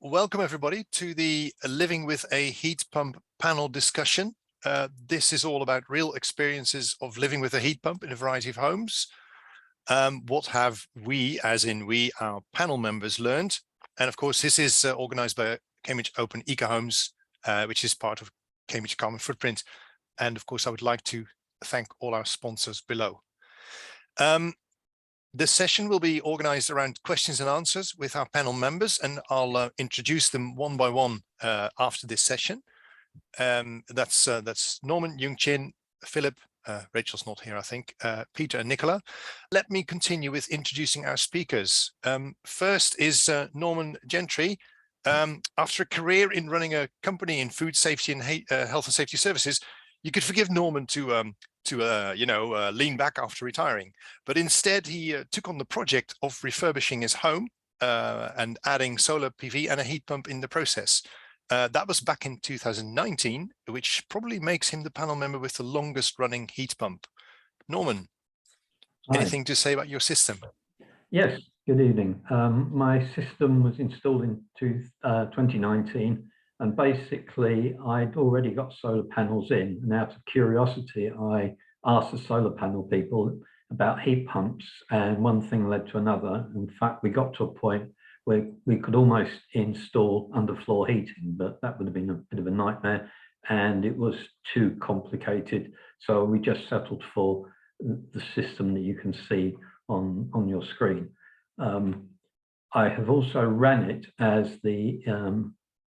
welcome everybody to the Living with a Heat Pump panel discussion. This is all about real experiences of living with a heat pump in a variety of homes. What have we, as in we, our panel members, learned? And of course, this is organized by Cambridge Open Eco Homes, which is part of Cambridge Carbon Footprint. And of course, I would like to thank all our sponsors below. This session will be organized around questions and answers with our panel members, and I'll introduce them one by one after this session. That's Norman, Yung-Chin, Philip, Rachel's not here, I think, Peter and Nicola. Let me continue with introducing our speakers. First is Norman Gentry. After a career in running a company in food safety and health and safety services, you could forgive Norman to lean back after retiring, but instead he took on the project of refurbishing his home and adding solar PV and a heat pump in the process. That was back in 2019, which probably makes him the panel member with the longest running heat pump. Norman, Hi. Anything to say about your system? Yes, good evening. My system was installed in 2019, and basically I'd already got solar panels in, and out of curiosity I asked the solar panel people about heat pumps, and one thing led to another. In fact, we got to a point where we could almost install underfloor heating, but that would have been a bit of a nightmare and it was too complicated, so we just settled for the system that you can see on your screen. I have also ran it as the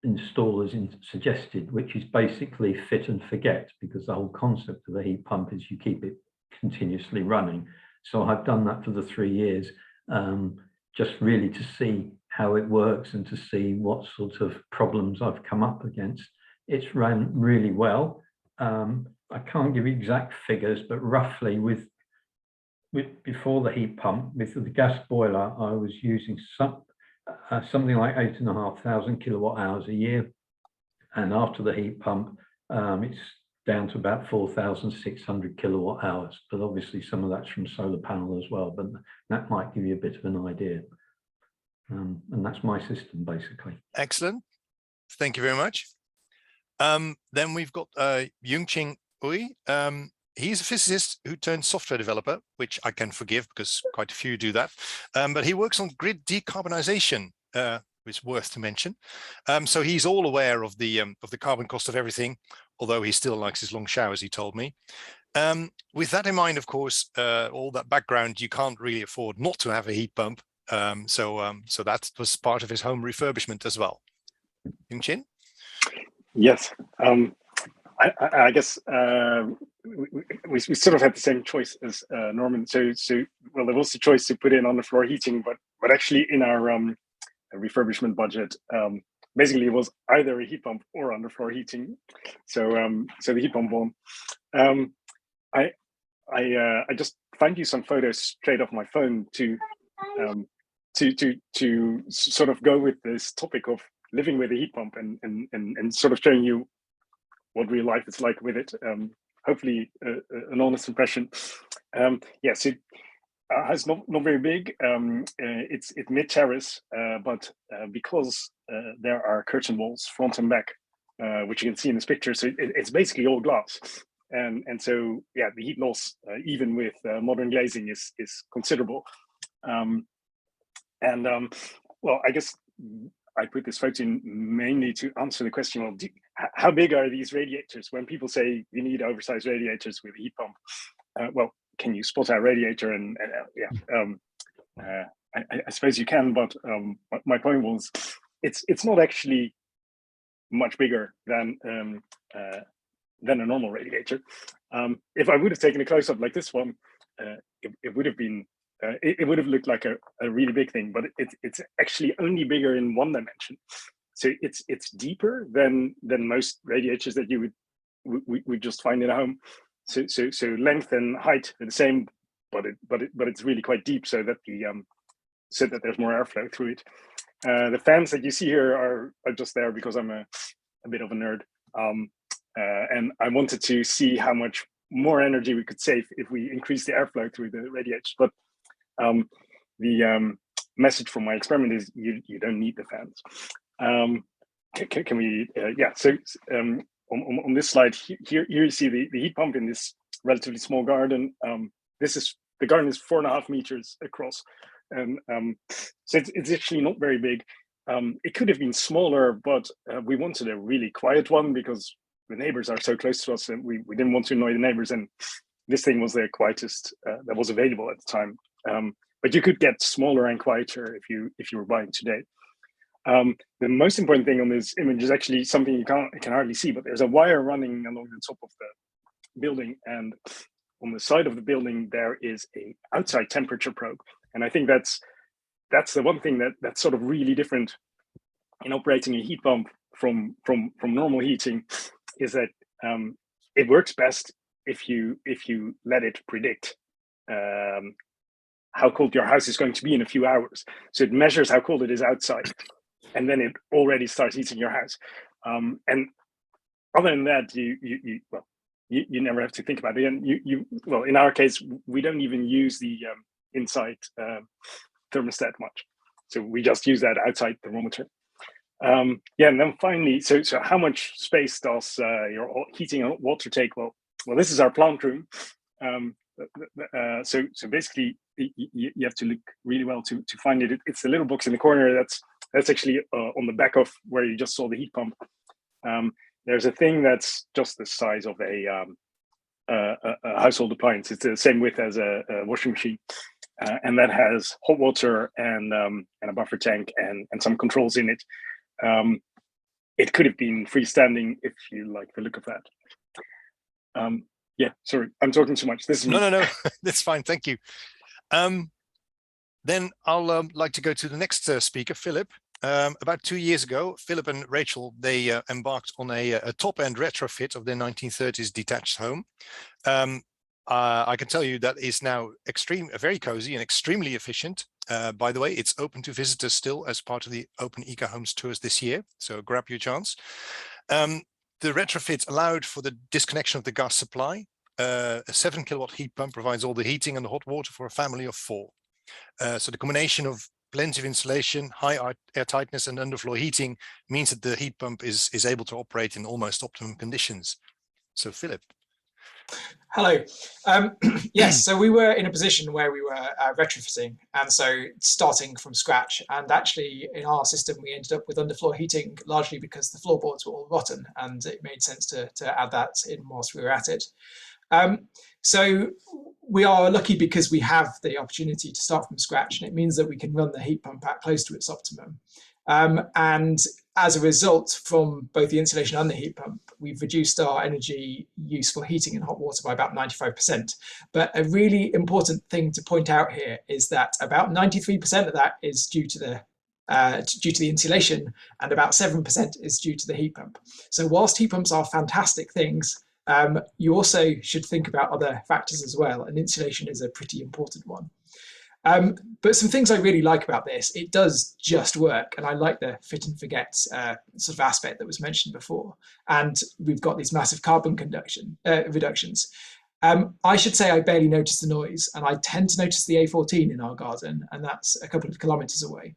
installers suggested, which is basically fit and forget, because the whole concept of a heat pump is you keep it continuously running. So I've done that for the 3 years, just really to see how it works and to see what sort of problems I've come up against. It's ran really well. I can't give you exact figures, but roughly with before the heat pump, with the gas boiler, I was using something like 8,500 kilowatt hours a year, and after the heat pump it's down to about 4,600 kilowatt hours, but obviously some of that's from solar panel as well, but that might give you a bit of an idea. And that's my system basically. Excellent, thank you very much. Then we've got Yung-Chin Ui. He's a physicist who turned software developer, which I can forgive because quite a few do that. But he works on grid decarbonization, which is worth to mention. So he's all aware of the carbon cost of everything, although he still likes his long showers, he told me. With that in mind, of course, all that background, you can't really afford not to have a heat pump. So that was part of his home refurbishment as well. Yung-Chin? Yes. I guess we sort of had the same choice as Norman. So well, there was the choice to put in on the floor heating, but actually in our refurbishment budget, basically it was either a heat pump or underfloor heating. So the heat pump won. I just found you some photos straight off my phone to sort of go with this topic of living with a heat pump and sort of showing you what real life is like with it. Hopefully an honest impression. Yes, it's not very big. It's mid-terrace, but because there are curtain walls front and back, which you can see in this picture, so it's basically all glass. And so yeah, the heat loss, even with modern glazing, is considerable. Well, I guess I put this photo in mainly to answer the question of how big are these radiators? When people say you need oversized radiators with a heat pump, well, can you spot our radiator? And I suppose you can, but my point was, it's not actually much bigger than a normal radiator. If I would have taken a close-up like this one, it would have been. It would have looked like a really big thing, but it's actually only bigger in one dimension. So it's deeper than most radiators that you would just find in a home. So length and height are the same, but it's really quite deep, so that there's more airflow through it. The fans that you see here are just there because I'm a bit of a nerd, and I wanted to see how much more energy we could save if we increase the airflow through the radiators. But the message from my experiment is you don't need the fans. Can we? Yeah. So on this slide here you see the heat pump in this relatively small garden. The garden is 4.5 meters across, and so it's actually not very big. It could have been smaller, but we wanted a really quiet one because the neighbors are so close to us, and we didn't want to annoy the neighbors. And this thing was the quietest that was available at the time. But you could get smaller and quieter if you were buying today. The most important thing on this image is actually something you can hardly see, but there's a wire running along the top of the building, and on the side of the building there is a outside temperature probe. And I think that's the one thing that's sort of really different in operating a heat pump from normal heating, is that it works best if you let it predict how cold your house is going to be in a few hours. So it measures how cold it is outside, and then it already starts heating your house. And other than that, you never have to think about it. And well, in our case, we don't even use the inside thermostat much. So we just use that outside thermometer. Yeah, and then finally, so how much space does your heating and water take? Well, this is our plant room. So basically, you have to look really well to find it. It's the little box in the corner that's actually on the back of where you just saw the heat pump. There's a thing that's just the size of a household appliance. It's the same width as a washing machine, and that has hot water and a buffer tank and some controls in it. It could have been freestanding if you like the look of that. Yeah, sorry, I'm talking too much. This is me. No, that's fine. Thank you. Then I'll like to go to the next speaker, Philip. About 2 years ago, Philip and Rachel, they embarked on a top-end retrofit of their 1930s detached home. I can tell you that is now very cozy and extremely efficient. By the way, it's open to visitors still as part of the Open Eco Homes tours this year, so grab your chance. The retrofit allowed for the disconnection of the gas supply. A 7 kilowatt heat pump provides all the heating and the hot water for a family of 4. So the combination of plenty of insulation, high air tightness and underfloor heating means that the heat pump is able to operate in almost optimum conditions. So Philip. Hello. Yes, so we were in a position where we were retrofitting, and so starting from scratch. And actually, in our system, we ended up with underfloor heating largely because the floorboards were all rotten, and it made sense to add that in whilst we were at it. So we are lucky because we have the opportunity to start from scratch, and it means that we can run the heat pump at close to its optimum. And as a result, from both the insulation and the heat pump, we've reduced our energy use for heating and hot water by about 95%. But a really important thing to point out here is that about 93% of that is due to the insulation, and about 7% is due to the heat pump. So whilst heat pumps are fantastic things, you also should think about other factors as well, and insulation is a pretty important one. But some things I really like about this, it does just work, and I like the fit and forget sort of aspect that was mentioned before. And we've got these massive carbon reductions. I should say I barely notice the noise, and I tend to notice the A14 in our garden, and that's a couple of kilometers away.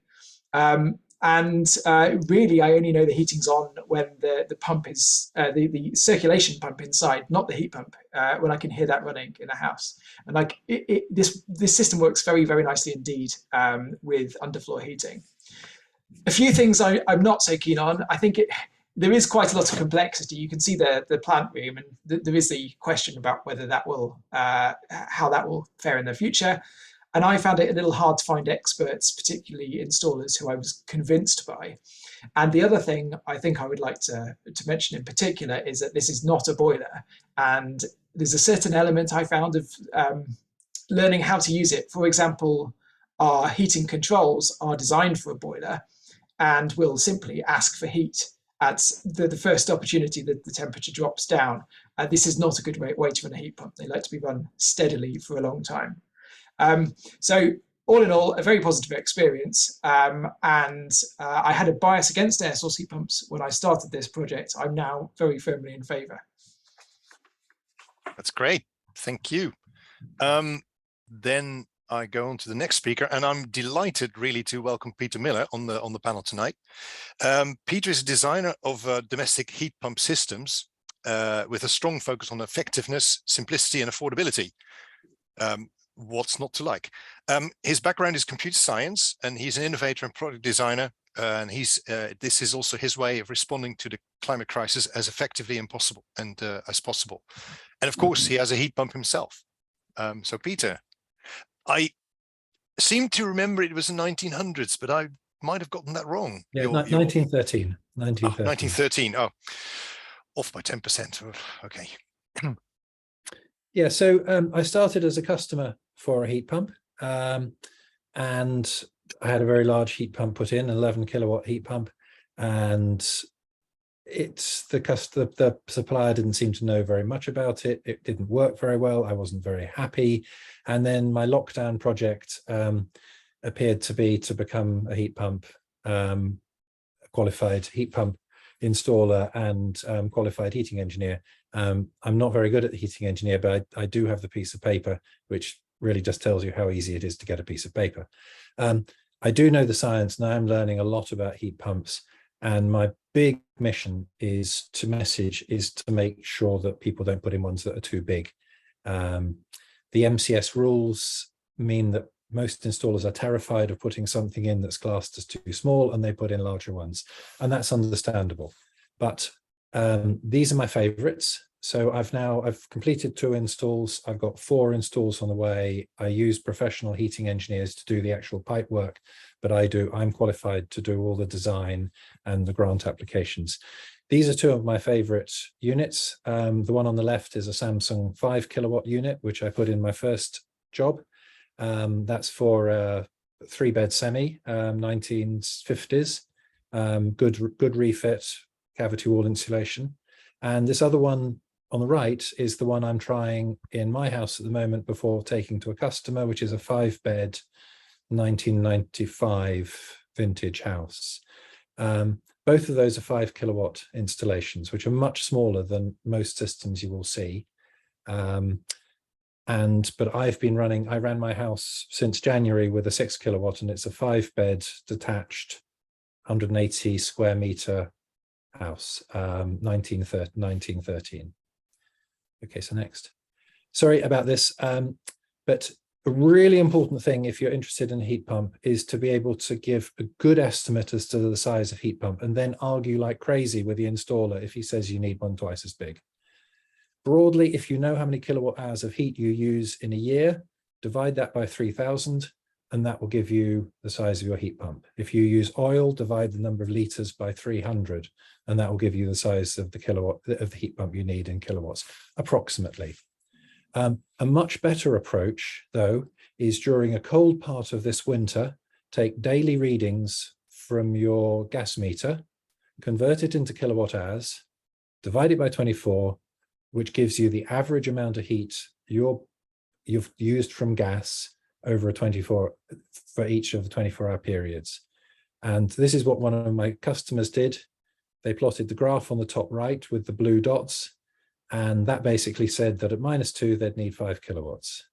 Really, I only know the heating's on when the pump is the circulation pump inside, not the heat pump, when I can hear that running in a house. And like this system works very, very nicely indeed with underfloor heating. A few things I'm not so keen on. I think there is quite a lot of complexity. You can see the plant room, and there is the question about whether that will how that will fare in the future. And I found it a little hard to find experts, particularly installers who I was convinced by. And the other thing I think I would like to mention in particular is that this is not a boiler. And there's a certain element I found of learning how to use it. For example, our heating controls are designed for a boiler and will simply ask for heat at the first opportunity that the temperature drops down. This is not a good way to run a heat pump. They like to be run steadily for a long time. So all in all, a very positive experience. I had a bias against air source heat pumps when I started this project. I'm now very firmly in favour. That's great. Thank you. Then I go on to the next speaker, and I'm delighted really to welcome Peter Miller on the panel tonight. Peter is a designer of domestic heat pump systems with a strong focus on effectiveness, simplicity, and affordability. What's not to like? His background is computer science, and he's an innovator and product designer. And this is also his way of responding to the climate crisis as effectively as possible. And of course, he has a heat pump himself. So Peter, I seem to remember it was the 1900s, but I might have gotten that wrong. Yeah, 1913. 1913. Oh, off by 10%. Okay. Yeah, so I started as a customer for a heat pump, and I had a very large heat pump put in, an 11 kilowatt heat pump, and the supplier didn't seem to know very much about it. It didn't work very well. I wasn't very happy. And then my lockdown project appeared to become a heat pump, qualified heat pump installer and qualified heating engineer. I'm not very good at the heating engineer, but I do have the piece of paper, which really just tells you how easy it is to get a piece of paper. I do know the science, and I'm learning a lot about heat pumps. And my big mission is to make sure that people don't put in ones that are too big. The MCS rules mean that most installers are terrified of putting something in that's classed as too small, and they put in larger ones. And that's understandable. But these are my favorites. So I've completed 2 installs. I've got 4 installs on the way. I use professional heating engineers to do the actual pipe work, but I'm qualified to do all the design and the grant applications. These are 2 of my favorite units. The one on the left is a Samsung 5 kilowatt unit, which I put in my first job. That's for a 3-bed semi, 1950s, good refit, cavity wall insulation. And this other one on the right is the one I'm trying in my house at the moment before taking to a customer, which is a 5-bed 1995 vintage house. Both of those are 5 kilowatt installations, which are much smaller than most systems you will see. But I ran my house since January with a 6 kilowatt, and it's a 5-bed detached 180 square meter house, 1913. Okay, so next. Sorry about this, but a really important thing if you're interested in a heat pump is to be able to give a good estimate as to the size of heat pump, and then argue like crazy with the installer if he says you need one twice as big. Broadly, if you know how many kilowatt hours of heat you use in a year, divide that by 3,000, and that will give you the size of your heat pump. If you use oil, divide the number of liters by 300, and that will give you the size of the heat pump you need in kilowatts, approximately. A much better approach, though, is during a cold part of this winter, take daily readings from your gas meter, convert it into kilowatt hours, divide it by 24, which gives you the average amount of heat you've used from gas over for each of the 24-hour periods. And this is what one of my customers did. They plotted the graph on the top right with the blue dots, and that basically said that at -2 they'd need 5 kilowatts.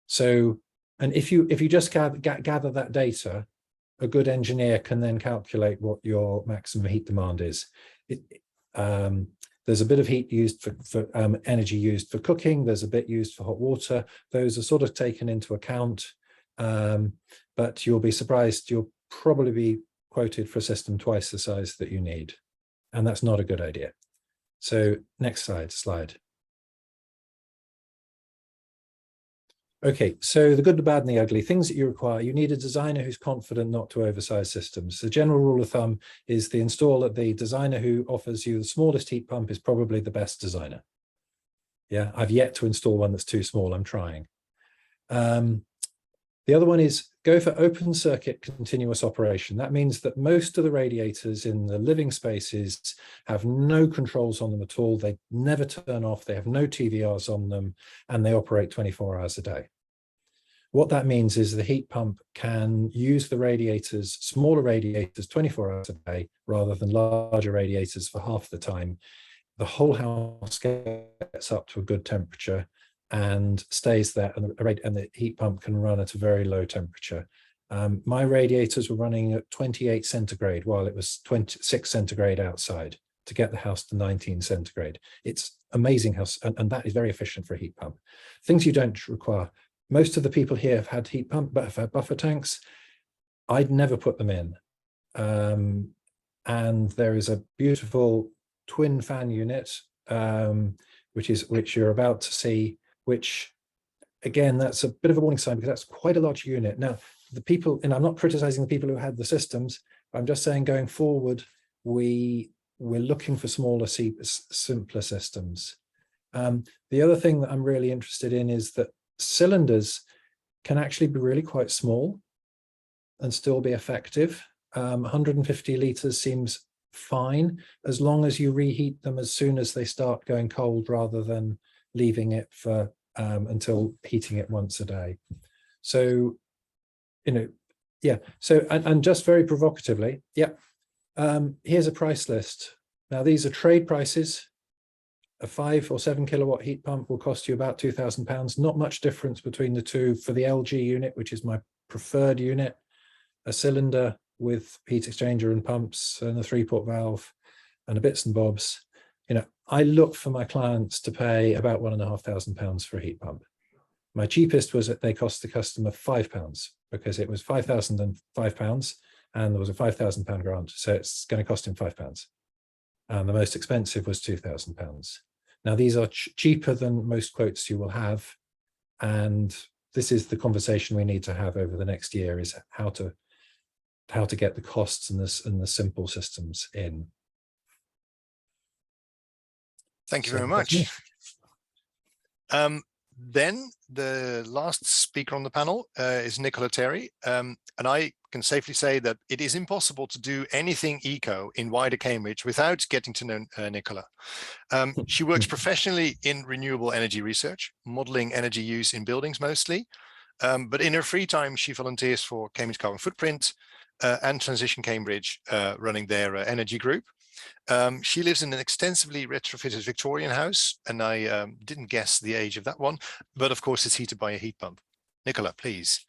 So, and if you just gather that data, a good engineer can then calculate what your maximum heat demand is. There's a bit of heat used for energy used for cooking. There's a bit used for hot water. Those are sort of taken into account, but you'll be surprised. You'll probably be quoted for a system twice the size that you need, and that's not a good idea. So next slide. Okay, so the good, the bad, and the ugly. Things that you require. You need a designer who's confident not to oversize systems. The general rule of thumb is the designer who offers you the smallest heat pump is probably the best designer. Yeah, I've yet to install one that's too small. I'm trying. The other one is go for open circuit continuous operation. That means that most of the radiators in the living spaces have no controls on them at all. They never turn off. They have no TVRs on them, and they operate 24 hours a day. What that means is the heat pump can use the radiators, smaller radiators, 24 hours a day, rather than larger radiators for half the time. The whole house gets up to a good temperature, and stays there, and the heat pump can run at a very low temperature. My radiators were running at 28 centigrade while it was 26 centigrade outside to get the house to 19 centigrade. It's amazing how, and that is very efficient for a heat pump. Things you don't require. Most of the people here have had heat pump, but have had buffer tanks. I'd never put them in. And there is a beautiful twin fan unit, which you're about to see, which again, that's a bit of a warning sign because that's quite a large unit. Now, the people, and I'm not criticizing the people who had the systems, I'm just saying going forward, we're looking for smaller, simpler systems. The other thing that I'm really interested in is that cylinders can actually be really quite small and still be effective. 150 litres seems fine as long as you reheat them as soon as they start going cold rather than leaving it for until heating it once a day. So, yeah, so and just very provocatively, yeah, here's a price list. Now these are trade prices. A 5 or 7 kilowatt heat pump will cost you about £2,000. Not much difference between the two. For the LG unit, which is my preferred unit, a cylinder with heat exchanger and pumps and a 3-port valve and a bits and bobs. I look for my clients to pay about £1,500 for a heat pump. My cheapest was that they cost the customer £5 because it was £5,005 and there was a £5,000 grant. So it's going to cost him £5. And the most expensive was £2,000. Now, these are cheaper than most quotes you will have. And this is the conversation we need to have over the next year, is how to get the costs and the simple systems in. Thank you very much. Then the last speaker on the panel is Nicola Terry. And I can safely say that it is impossible to do anything eco in wider Cambridge without getting to know Nicola. She works professionally in renewable energy research, modeling energy use in buildings mostly. But in her free time, she volunteers for Cambridge Carbon Footprint and Transition Cambridge, running their energy group. She lives in an extensively retrofitted Victorian house, and I didn't guess the age of that one, but of course it's heated by a heat pump. Nicola, please.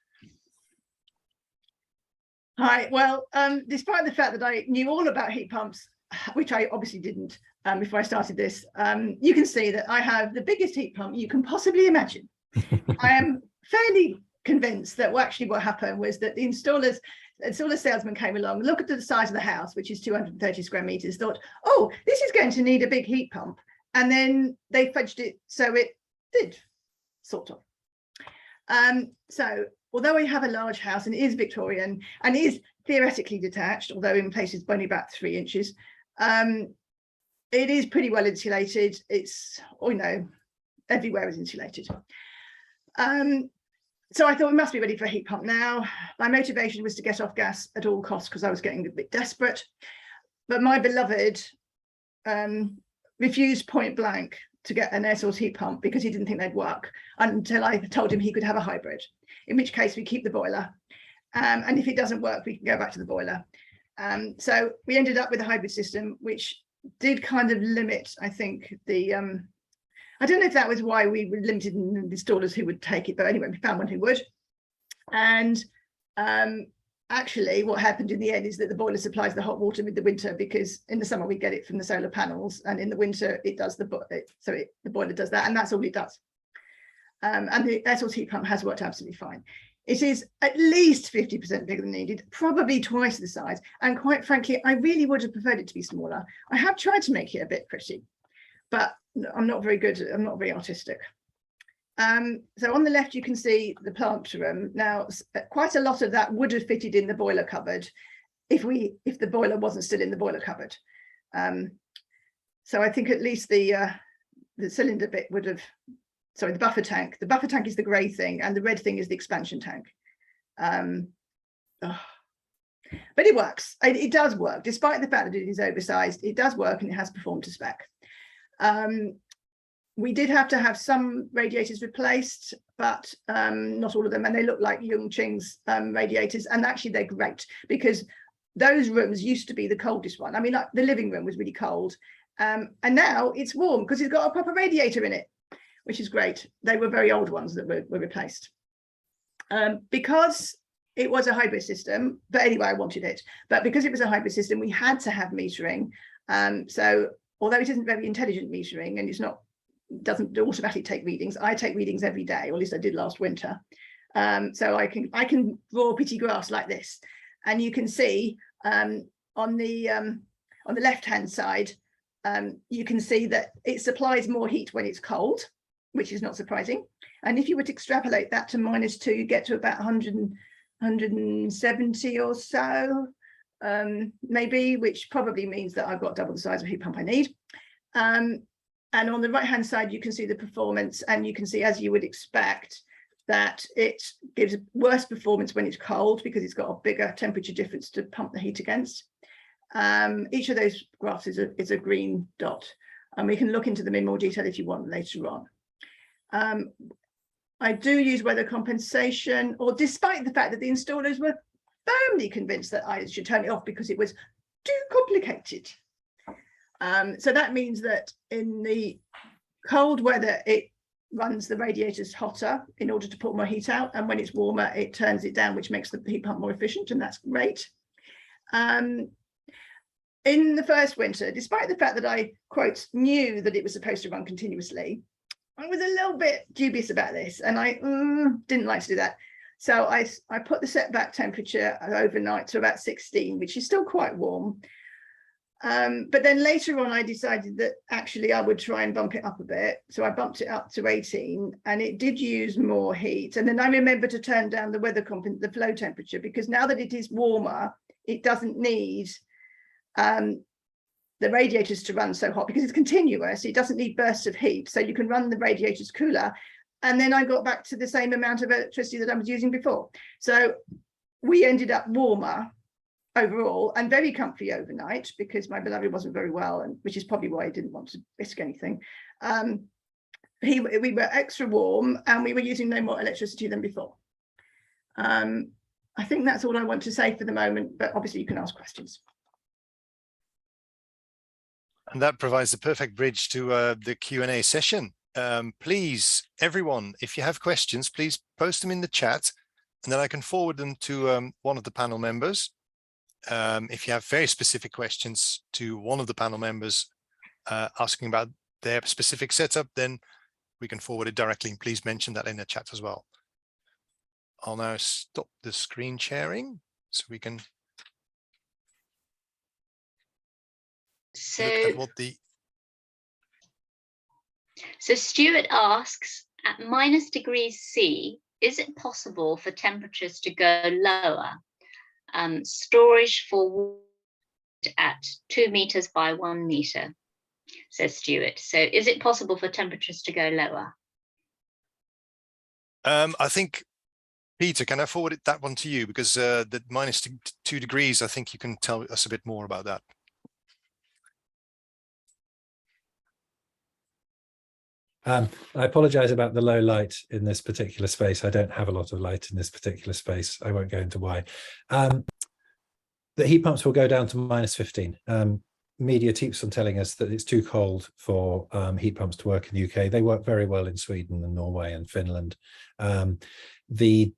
Hi, well, despite the fact that I knew all about heat pumps, which I obviously didn't before I started this, you can see that I have the biggest heat pump you can possibly imagine. I am fairly convinced that actually what happened was that the installer salesman came along, looked at the size of the house, which is 230 square meters, thought, oh, this is going to need a big heat pump. And then they fudged it so it did, sort of. So although we have a large house and it is Victorian and it is theoretically detached, although in places only about 3 inches, it is pretty well insulated. It's, everywhere is insulated. So I thought we must be ready for a heat pump now. My motivation was to get off gas at all costs because I was getting a bit desperate. But my beloved refused point blank to get an air source heat pump because he didn't think they'd work until I told him he could have a hybrid, in which case we keep the boiler. And if it doesn't work, we can go back to the boiler. So we ended up with a hybrid system, which did kind of limit, I think, the I don't know if that was why we were limited in the installers who would take it, but anyway, we found one who would. And actually what happened in the end is that the boiler supplies the hot water with the winter, because in the summer we get it from the solar panels, and in the winter it does the boiler does that, and that's all it does. And the air source heat pump has worked absolutely fine. It is at least 50% bigger than needed, probably twice the size, and quite frankly I really would have preferred it to be smaller. I have tried to make it a bit pretty, but I'm not very good, I'm not very artistic. So on the left you can see the plant room. Now quite a lot of that would have fitted in the boiler cupboard if the boiler wasn't still in the boiler cupboard. So I think at least the cylinder bit would have, sorry, the buffer tank is the grey thing and the red thing is the expansion tank. But it works, it does work, despite the fact that it is oversized. It does work and it has performed to spec. We did have to have some radiators replaced, but not all of them, and they look like Yung Ching's radiators, and actually they're great because those rooms used to be the coldest one. I mean, like the living room was really cold, and now it's warm because it's got a proper radiator in it, which is great. They were very old ones that were replaced. Because it was a hybrid system, but anyway, I wanted it. But because it was a hybrid system, we had to have metering. So although it isn't very intelligent metering and doesn't automatically take readings, I take readings every day, or at least I did last winter. So I can draw pretty graphs like this, and you can see on the left-hand side, you can see that it supplies more heat when it's cold, which is not surprising. And if you were to extrapolate that to -2, you get to about 170 or so, maybe, which probably means that I've got double the size of heat pump I need. And on the right-hand side, you can see the performance, and you can see, as you would expect, that it gives worse performance when it's cold because it's got a bigger temperature difference to pump the heat against. Each of those graphs is a green dot, and we can look into them in more detail if you want later on. I do use weather compensation, or despite the fact that the installers were firmly convinced that I should turn it off because it was too complicated. So that means that in the cold weather, it runs the radiators hotter in order to put more heat out, and when it's warmer, it turns it down, which makes the heat pump more efficient, and that's great. In the first winter, despite the fact that I, quote, knew that it was supposed to run continuously, I was a little bit dubious about this, and I didn't like to do that. So I put the setback temperature overnight to about 16, which is still quite warm. But then later on, I decided that actually I would try and bump it up a bit. So I bumped it up to 18, and it did use more heat. And then I remembered to turn down the flow temperature, because now that it is warmer, it doesn't need the radiators to run so hot, because it's continuous. It doesn't need bursts of heat, so you can run the radiators cooler. And then I got back to the same amount of electricity that I was using before. So we ended up warmer overall and very comfy overnight, because my beloved wasn't very well, and which is probably why I didn't want to risk anything. We were extra warm, and we were using no more electricity than before. I think that's all I want to say for the moment, but obviously you can ask questions. And that provides the perfect bridge to the Q&A session. Please, everyone, if you have questions, please post them in the chat, and then I can forward them to one of the panel members. If you have very specific questions to one of the panel members asking about their specific setup, then we can forward it directly, and please mention that in the chat as well. I'll now stop the screen sharing so we can look at what the... So Stuart asks, at -°C, is it possible for temperatures to go lower? Storage for wood at 2 meters by 1 meter, says Stuart. So is it possible for temperatures to go lower? I think, Peter, can I forward that one to you? Because the -2 degrees, I think you can tell us a bit more about that. I apologize about the low light in this particular space. I don't have a lot of light in this particular space. I won't go into why. The heat pumps will go down to -15. Media keeps on telling us that it's too cold for heat pumps to work in the UK. They work very well in Sweden and Norway and Finland. The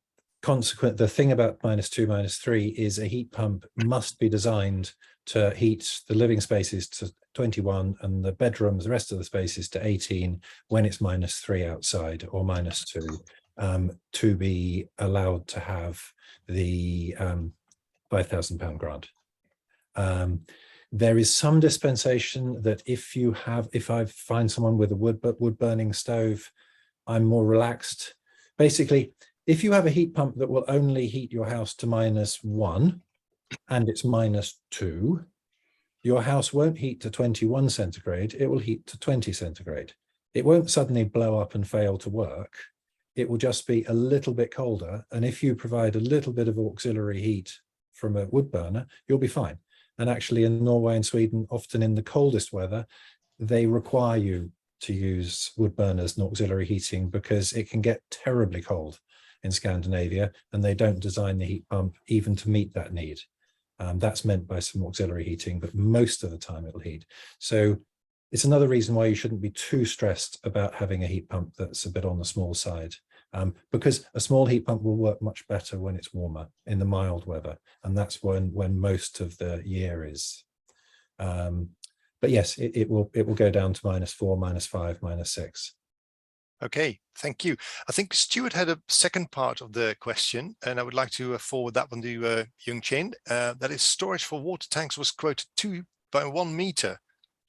thing about -2, -3 is a heat pump must be designed to heat the living spaces to 21 and the bedrooms, the rest of the spaces, to 18 when it's -3 outside, or -2, to be allowed to have the £5,000 grant. There is some dispensation that if I find someone with a wood burning stove, I'm more relaxed. Basically, if you have a heat pump that will only heat your house to -1 and it's -2, your house won't heat to 21 centigrade, it will heat to 20 centigrade. It won't suddenly blow up and fail to work. It will just be a little bit colder. And if you provide a little bit of auxiliary heat from a wood burner, you'll be fine. And actually in Norway and Sweden, often in the coldest weather, they require you to use wood burners and auxiliary heating, because it can get terribly cold in Scandinavia, and they don't design the heat pump even to meet that need. That's meant by some auxiliary heating, but most of the time it'll heat. So it's another reason why you shouldn't be too stressed about having a heat pump that's a bit on the small side, because a small heat pump will work much better when it's warmer in the mild weather, and that's when most of the year is. But yes, it will go down to -4, -5, -6. Okay, thank you. I think Stuart had a second part of the question, and I would like to forward that one to Young Chen. That is, storage for water tanks was quoted 2 by 1 meter.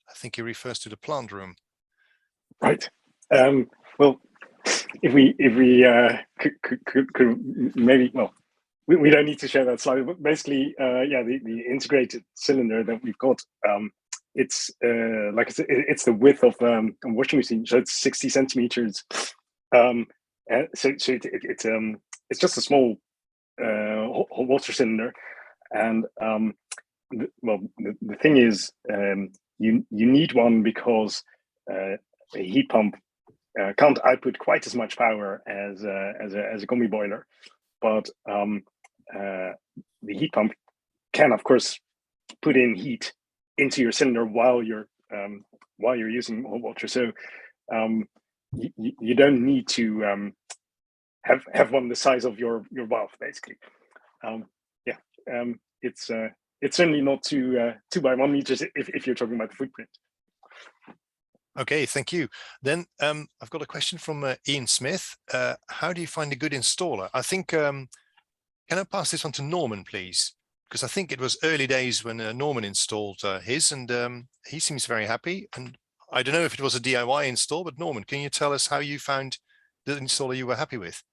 I think he refers to the plant room. Right. Well, if we could maybe, well, we don't need to share that slide, but basically, yeah, the integrated cylinder that we've got, it's like I said, it's the width of a washing machine, so it's 60 centimeters. So it's just a small hot water cylinder, and the thing is, you need one because a heat pump can't output quite as much power as a combi boiler, but the heat pump can, of course, put in heat into your cylinder while you're using hot water. So you don't need to have one the size of your valve, basically. It's certainly not 2 by 1 meters if you're talking about the footprint. Okay, thank you. Then I've got a question from Ian Smith. How do you find a good installer? I think, can I pass this on to Norman, please? Because I think it was early days when Norman installed his, and he seems very happy. And I don't know if it was a DIY install, but Norman, can you tell us how you found the installer you were happy with?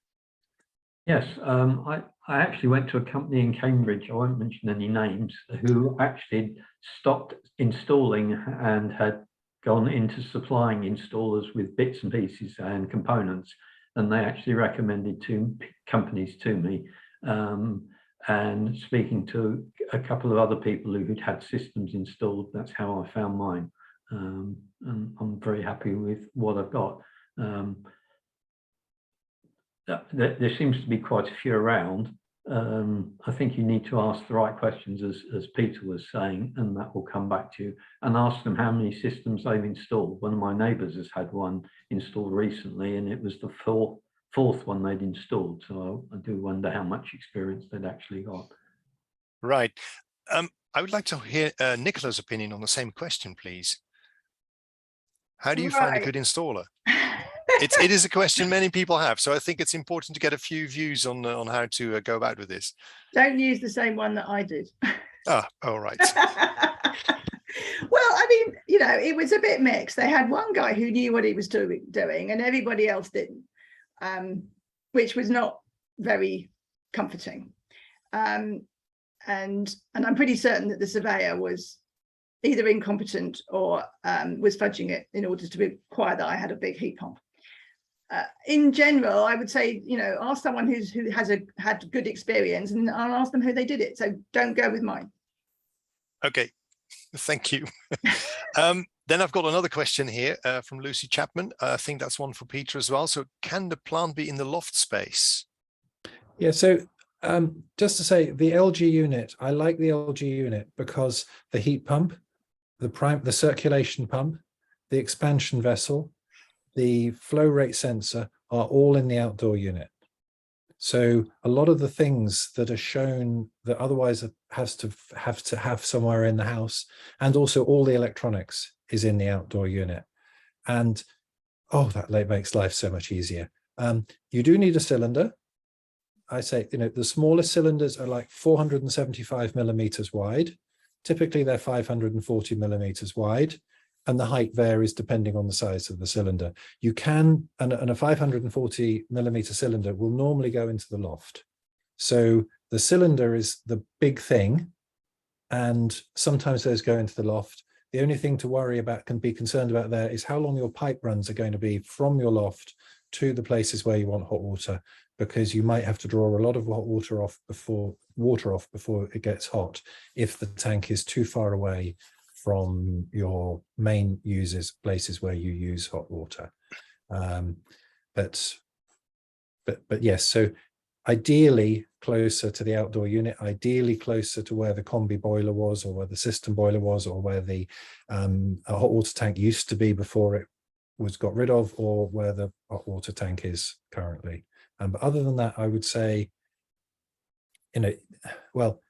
Yes, I actually went to a company in Cambridge, I won't mention any names, who actually stopped installing and had gone into supplying installers with bits and pieces and components. And they actually recommended 2 companies to me. And speaking to a couple of other people who'd had systems installed, that's how I found mine. And I'm very happy with what I've got. There seems to be quite a few around. I think you need to ask the right questions, as Peter was saying, and that will come back to you, and ask them how many systems they've installed. One of my neighbours has had one installed recently, and it was the fourth one they'd installed. So I do wonder how much experience they'd actually got. Right. I would like to hear Nicola's opinion on the same question, please. How do you find a good installer? It is a question many people have, so I think it's important to get a few views on how to go about with this. Don't use the same one that I did. Ah, all right. Well, I mean, you know, it was a bit mixed. They had one guy who knew what he was doing, and everybody else didn't, which was not very comforting. And I'm pretty certain that the surveyor was either incompetent or was fudging it in order to require that I had a big heat pump. In general, I would say, you know, ask someone who has had good experience, and I'll ask them how they did it. So don't go with mine. Okay, thank you. Then I've got another question here from Lucy Chapman. I think that's one for Peter as well. So can the plant be in the loft space? Yeah, so just to say, the LG unit, I like the LG unit because the heat pump, the circulation pump, the expansion vessel, the flow rate sensor are all in the outdoor unit. So a lot of the things that are shown that otherwise have to have somewhere in the house, and also all the electronics is in the outdoor unit. And oh, that makes life so much easier. You do need a cylinder. I say, you know, the smallest cylinders are like 475 millimeters wide. Typically they're 540 millimeters wide, and the height varies depending on the size of the cylinder. You can, and a 540 millimeter cylinder will normally go into the loft. So the cylinder is the big thing, and sometimes those go into the loft. The only thing to worry about, can be concerned about there, is how long your pipe runs are going to be from your loft to the places where you want hot water, because you might have to draw a lot of hot water off before it gets hot if the tank is too far away from your main places where you use hot water. But yes, so ideally closer to the outdoor unit, ideally closer to where the combi boiler was, or where the system boiler was, or where the a hot water tank used to be before it was got rid of, or where the hot water tank is currently. But other than that, I would say, well,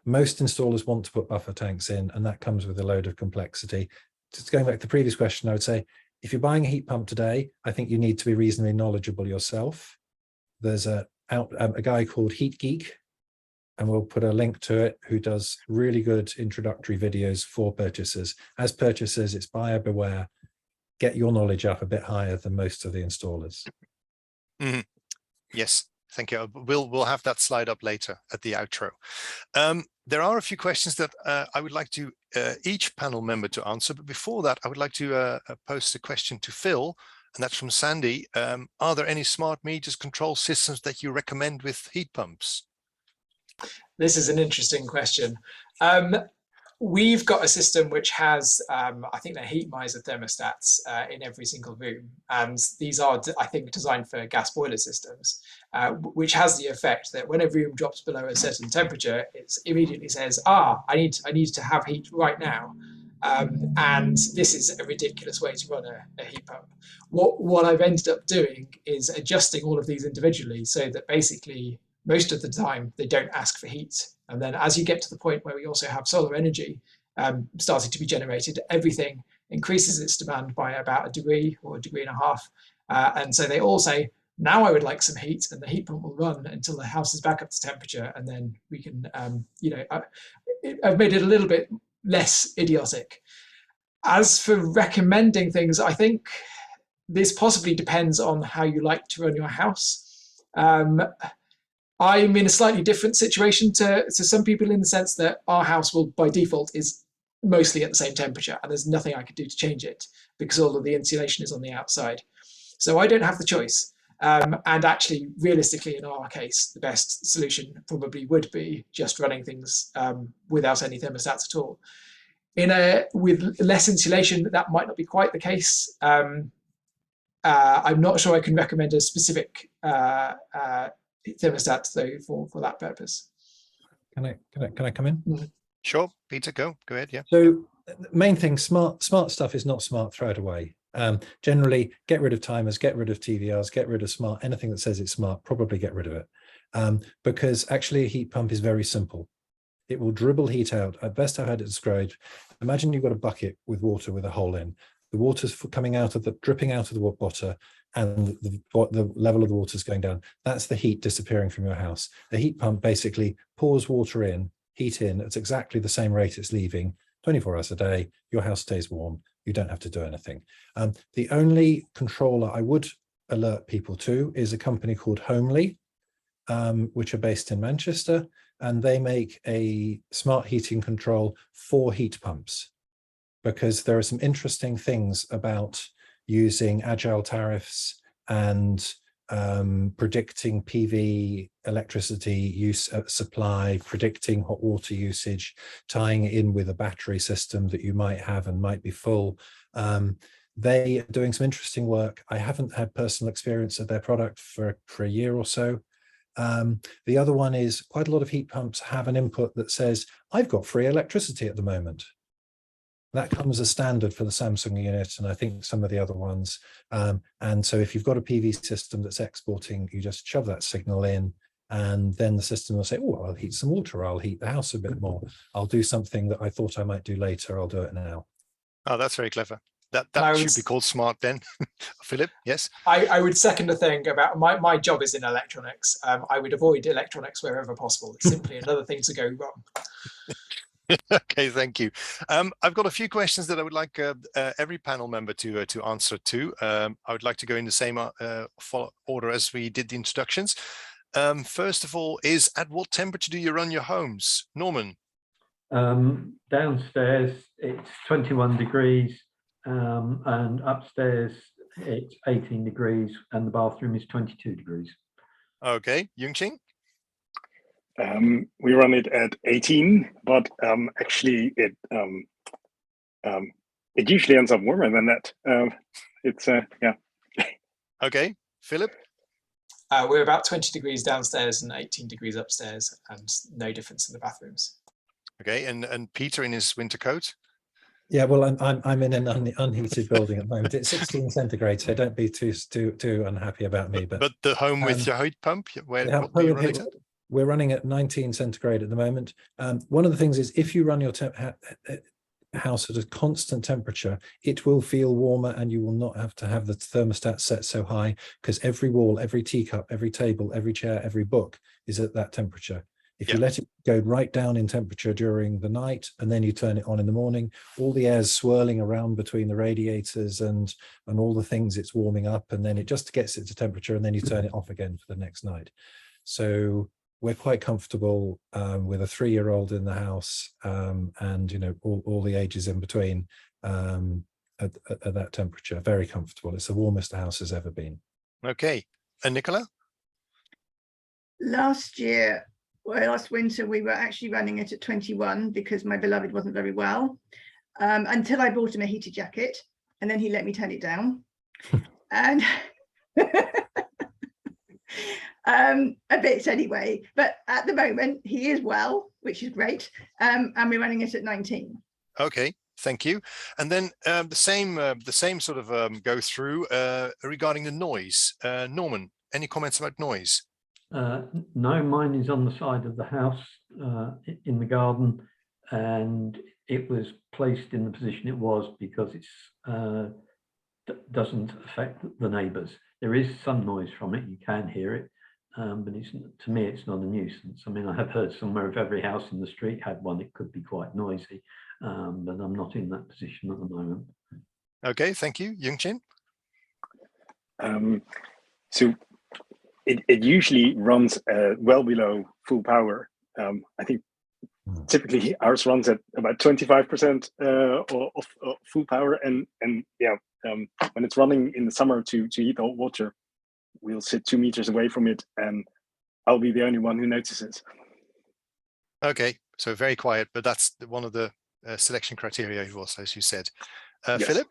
most installers want to put buffer tanks in, and that comes with a load of complexity. Just going back to the previous question, I would say, if you're buying a heat pump today, I think you need to be reasonably knowledgeable yourself. There's a guy called Heat Geek, and we'll put a link to it, who does really good introductory videos for purchasers. As purchasers, it's buyer beware. Get your knowledge up a bit higher than most of the installers. Mm-hmm. Yes, thank you. We'll have that slide up later at the outro. There are a few questions that I would like to each panel member to answer, but before that, I would like to post a question to Phil, and that's from Sandy. Are there any smart meters control systems that you recommend with heat pumps? This is an interesting question. We've got a system which has, I think they're heat miser thermostats in every single room. And these are, I think, designed for gas boiler systems, which has the effect that when a room drops below a certain temperature, it immediately says, I need to have heat right now. And this is a ridiculous way to run a heat pump. What I've ended up doing is adjusting all of these individually, so that basically most of the time they don't ask for heat. And then as you get to the point where we also have solar energy starting to be generated, everything increases its demand by about 1 degree or 1.5 degrees. And so they all say, now I would like some heat, and the heat pump will run until the house is back up to temperature. And then we can, I've made it a little bit less idiotic. As for recommending things, I think this possibly depends on how you like to run your house. I'm in a slightly different situation to some people, in the sense that our house will, by default, is mostly at the same temperature, and there's nothing I could do to change it because all of the insulation is on the outside. So I don't have the choice. And actually, realistically, in our case, the best solution probably would be just running things without any thermostats at all. With less insulation, that might not be quite the case. I'm not sure I can recommend a specific thermostat though for that purpose. Can I come in? Mm-hmm. Sure, Peter, go ahead. Yeah. So main thing, smart stuff is not smart, throw it away. Generally, get rid of timers, get rid of TVRs, get rid of anything that says it's smart, probably get rid of it. Because actually a heat pump is very simple. It will dribble heat out. At best, I've had it described. Imagine you've got a bucket with water with a hole in. The water's dripping out of the bottom, and the level of the water is going down. That's the heat disappearing from your house. The heat pump basically pours water in, heat in, at exactly the same rate it's leaving, 24 hours a day. Your house stays warm. You don't have to do anything. The only controller I would alert people to is a company called Homely, which are based in Manchester, and they make a smart heating control for heat pumps, because there are some interesting things about using agile tariffs and predicting PV electricity use supply, predicting hot water usage, tying it in with a battery system that you might have and might be full. They are doing some interesting work. I haven't had personal experience of their product for a year or so. The other one is quite a lot of heat pumps have an input that says, I've got free electricity at the moment. That comes as standard for the Samsung unit, and I think some of the other ones. And so if you've got a PV system that's exporting, you just shove that signal in, and then the system will say, oh, I'll heat some water, I'll heat the house a bit more, I'll do something that I thought I might do later, I'll do it now. Oh, that's very clever. That should be called smart then. Philip, yes? I would second the thing about my job is in electronics. I would avoid electronics wherever possible. It's simply another thing to go wrong. Okay, thank you. I've got a few questions that I would like every panel member to answer to. I would like to go in the same order as we did the introductions. First of all, is at what temperature do you run your homes? Norman? Downstairs, it's 21 degrees, and upstairs, it's 18 degrees, and the bathroom is 22 degrees. Okay, Yunqing? We run it at 18, but actually it usually ends up warmer than that. Yeah. Okay, Philip? We're about 20 degrees downstairs and 18 degrees upstairs, and no difference in the bathrooms. Okay, and Peter in his winter coat? Yeah, well, I'm in an unheated building at the moment. It's 16 centigrade, so don't be too unhappy about me. But the home with your heat pump, what do you run it at? We're running at 19 centigrade at the moment. One of the things is if you run your house at a constant temperature, it will feel warmer, and you will not have to have the thermostat set so high, because every wall, every teacup, every table, every chair, every book is at that temperature. If you let it go right down in temperature during the night and then you turn it on in the morning, all the air's swirling around between the radiators and all the things it's warming up, and then it just gets it to temperature, and then you turn it off again for the next night. So we're quite comfortable with a 3-year-old in the house, and all the ages in between at that temperature. Very comfortable. It's the warmest the house has ever been. Okay, and Nicola? Last winter, we were actually running it at 21 because my beloved wasn't very well, until I bought him a heated jacket, and then he let me turn it down. And a bit anyway, but at the moment he is well, which is great, and we're running it at 19. Okay, thank you. And then the same sort of go through regarding the noise. Norman, any comments about noise? No, mine is on the side of the house in the garden, and it was placed in the position it was because it's doesn't affect the neighbours. There is some noise from it, you can hear it, but to me it's not a nuisance. I mean, I have heard somewhere if every house in the street had one, it could be quite noisy, but I'm not in that position at the moment. Okay, thank you. Young-Chin? So it usually runs well below full power. I think typically ours runs at about 25% of full power, and yeah, when it's running in the summer to heat the hot water, we'll sit 2 meters away from it, and I'll be the only one who notices. Okay, so very quiet, but that's one of the selection criteria also, as you said. Yes. Philip?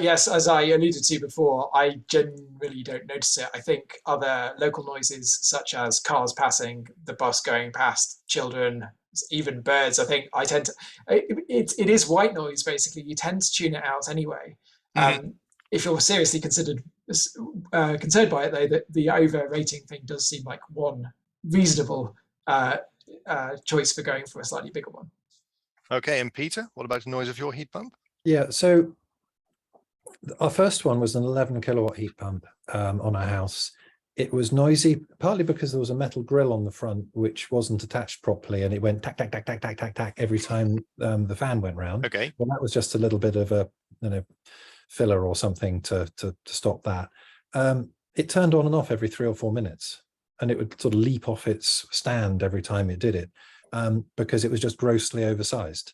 Yes, as I alluded to before, I generally don't notice it. I think other local noises such as cars passing, the bus going past, children, even birds, I think I tend to, it is white noise basically. You tend to tune it out anyway. If you're seriously concerned by it though, the over-rating thing does seem like one reasonable choice for going for a slightly bigger one. Okay, and Peter, what about the noise of your heat pump? Yeah, so our first one was an 11 kilowatt heat pump on our house. It was noisy, partly because there was a metal grill on the front which wasn't attached properly, and it went tack, tack, tack, tack, tack, tack, tack every time the fan went round. Okay. Well, that was just a little bit of a filler or something to stop that. It turned on and off every 3 or 4 minutes, and it would sort of leap off its stand every time it did it, because it was just grossly oversized.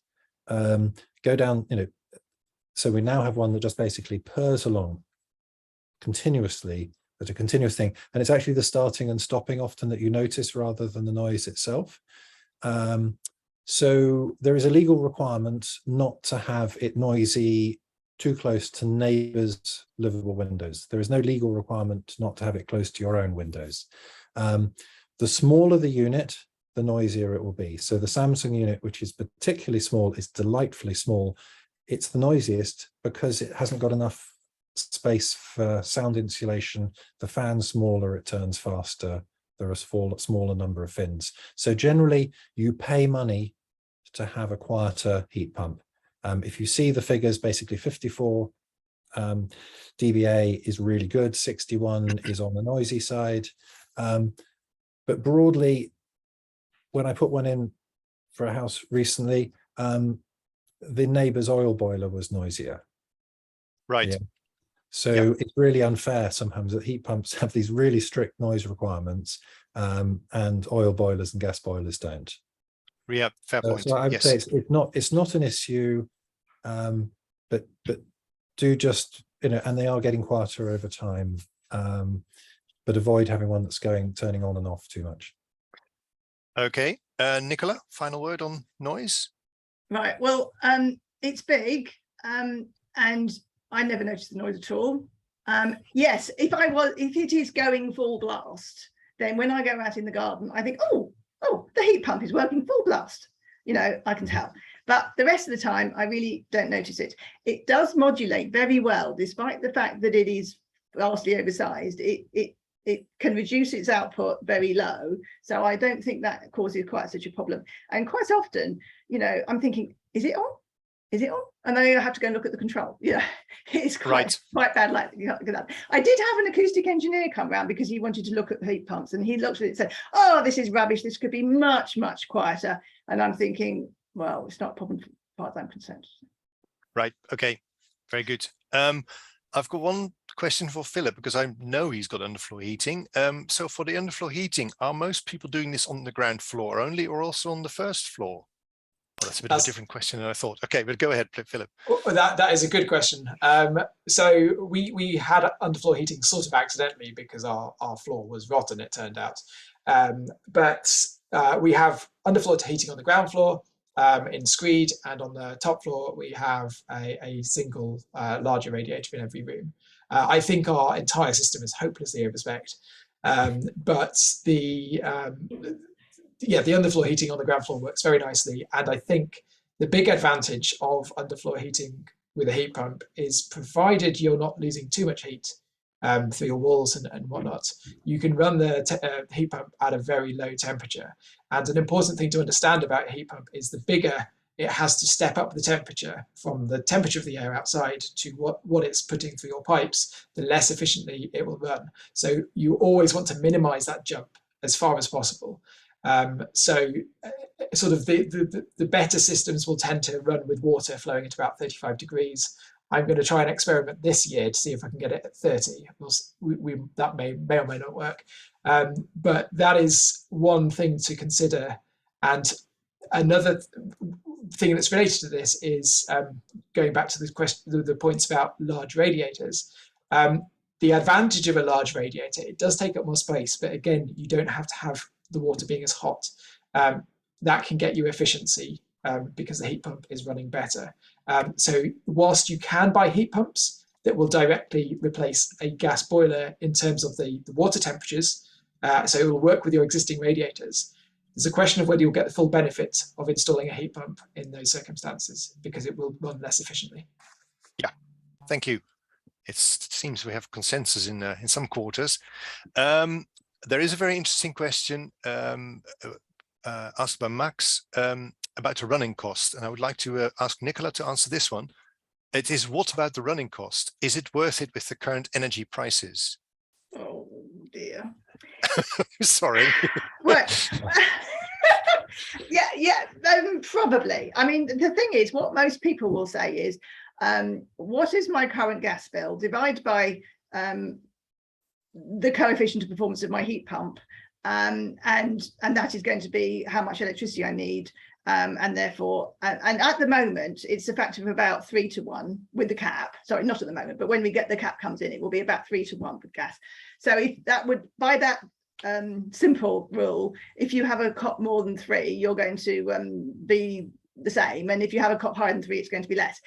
Go down, so we now have one that just basically purrs along continuously. It's a continuous thing, and it's actually the starting and stopping often that you notice rather than the noise itself. So there is a legal requirement not to have it noisy too close to neighbors' livable windows. There is no legal requirement not to have it close to your own windows. The smaller the unit, the noisier it will be. So the Samsung unit, which is particularly small, is delightfully small. It's the noisiest because it hasn't got enough space for sound insulation. The fan's smaller, it turns faster. There are a smaller number of fins. So generally, you pay money to have a quieter heat pump. If you see the figures, basically 54 dBA is really good, 61 is on the noisy side. But broadly, when I put one in for a house recently, the neighbour's oil boiler was noisier. Right. Yeah. So it's really unfair sometimes that heat pumps have these really strict noise requirements, and oil boilers and gas boilers don't. Yeah, fair point. So I would say it's not an issue, but do just, and they are getting quieter over time, but avoid having one that's turning on and off too much. Okay, Nicola, final word on noise? Right, well, it's big, and I never noticed the noise at all. Yes, if it is going full blast, then when I go out in the garden, I think, oh, the heat pump is working full blast. You know, I can tell. But the rest of the time, I really don't notice it. It does modulate very well, despite the fact that it is vastly oversized. It can reduce its output very low. So I don't think that causes quite such a problem. And quite often, you know, I'm thinking, is it on? Is it on? And then I have to go and look at the control. Yeah, it's quite bad. Like that. I did have an acoustic engineer come round because he wanted to look at heat pumps, and he looked at it and said, "Oh, this is rubbish. This could be much, much quieter." And I'm thinking, well, it's not a problem as far as I'm concerned. Right. Okay. Very good. I've got one question for Philip, because I know he's got underfloor heating. So for the underfloor heating, are most people doing this on the ground floor only, or also on the first floor? Well, that's a bit of a different question than I thought. Okay, but go ahead, Philip. That is a good question. So we had underfloor heating sort of accidentally because our floor was rotten, it turned out. But we have underfloor heating on the ground floor in screed, and on the top floor we have a single larger radiator in every room. I think our entire system is hopelessly overspec'd, but the underfloor heating on the ground floor works very nicely. And I think the big advantage of underfloor heating with a heat pump is, provided you're not losing too much heat through your walls and whatnot, you can run the heat pump at a very low temperature. And an important thing to understand about a heat pump is the bigger it has to step up the temperature from the temperature of the air outside to what it's putting through your pipes, the less efficiently it will run. So you always want to minimize that jump as far as possible. Sort of the better systems will tend to run with water flowing at about 35 degrees. I'm going to try and experiment this year to see if I can get it at 30. That may or may not work. But that is one thing to consider. And another thing that's related to this is going back to the points about large radiators. The advantage of a large radiator, it does take up more space, but again, you don't have to have the water being as hot. That can get you efficiency because the heat pump is running better. So whilst you can buy heat pumps that will directly replace a gas boiler in terms of the water temperatures, so it will work with your existing radiators, there's a question of whether you'll get the full benefit of installing a heat pump in those circumstances, because it will run less efficiently. Yeah, thank you. It seems we have consensus in some quarters. There is a very interesting question asked by Max about a running cost, and I would like to ask Nicola to answer this one. It is, what about the running cost? Is it worth it with the current energy prices? Oh dear. Sorry. Well, yeah, probably. I mean, the thing is, what most people will say is, what is my current gas bill? Divide by the coefficient of performance of my heat pump, and that is going to be how much electricity I need. And therefore, and at the moment, it's a factor of about 3 to 1 with the cap. Sorry, not at the moment, but when we get the cap comes in, it will be about 3 to 1 with gas. So if that would, by that simple rule, if you have a COP more than 3, you're going to be the same. And if you have a COP higher than 3, it's going to be less.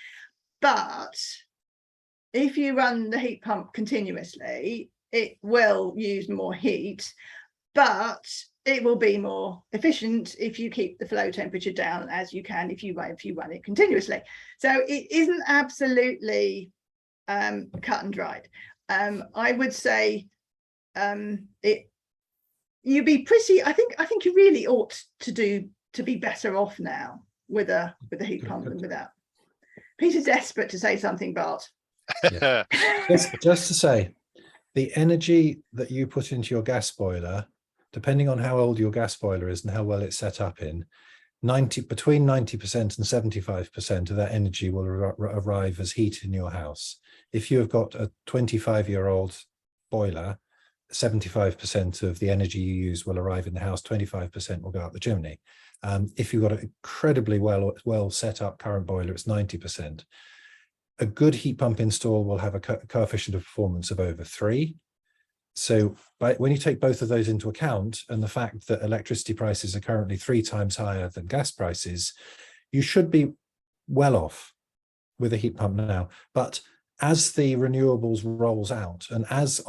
But if you run the heat pump continuously, it will use more heat, but it will be more efficient if you keep the flow temperature down as you can if you run it continuously. So it isn't absolutely cut and dried. I would say you'd be pretty. I think you really ought to be better off now with a heat pump than without. Peter's desperate to say something, Bart. Yeah. just to say, the energy that you put into your gas boiler, depending on how old your gas boiler is and how well it's set up in, between 90% and 75% of that energy will arrive as heat in your house. If you have got a 25-year-old boiler, 75% of the energy you use will arrive in the house, 25% will go out the chimney. If you've got an incredibly well set up current boiler, it's 90%. A good heat pump install will have a coefficient of performance of over 3. So when you take both of those into account, and the fact that electricity prices are currently 3 times higher than gas prices, you should be well off with a heat pump now. But as the renewables rolls out and as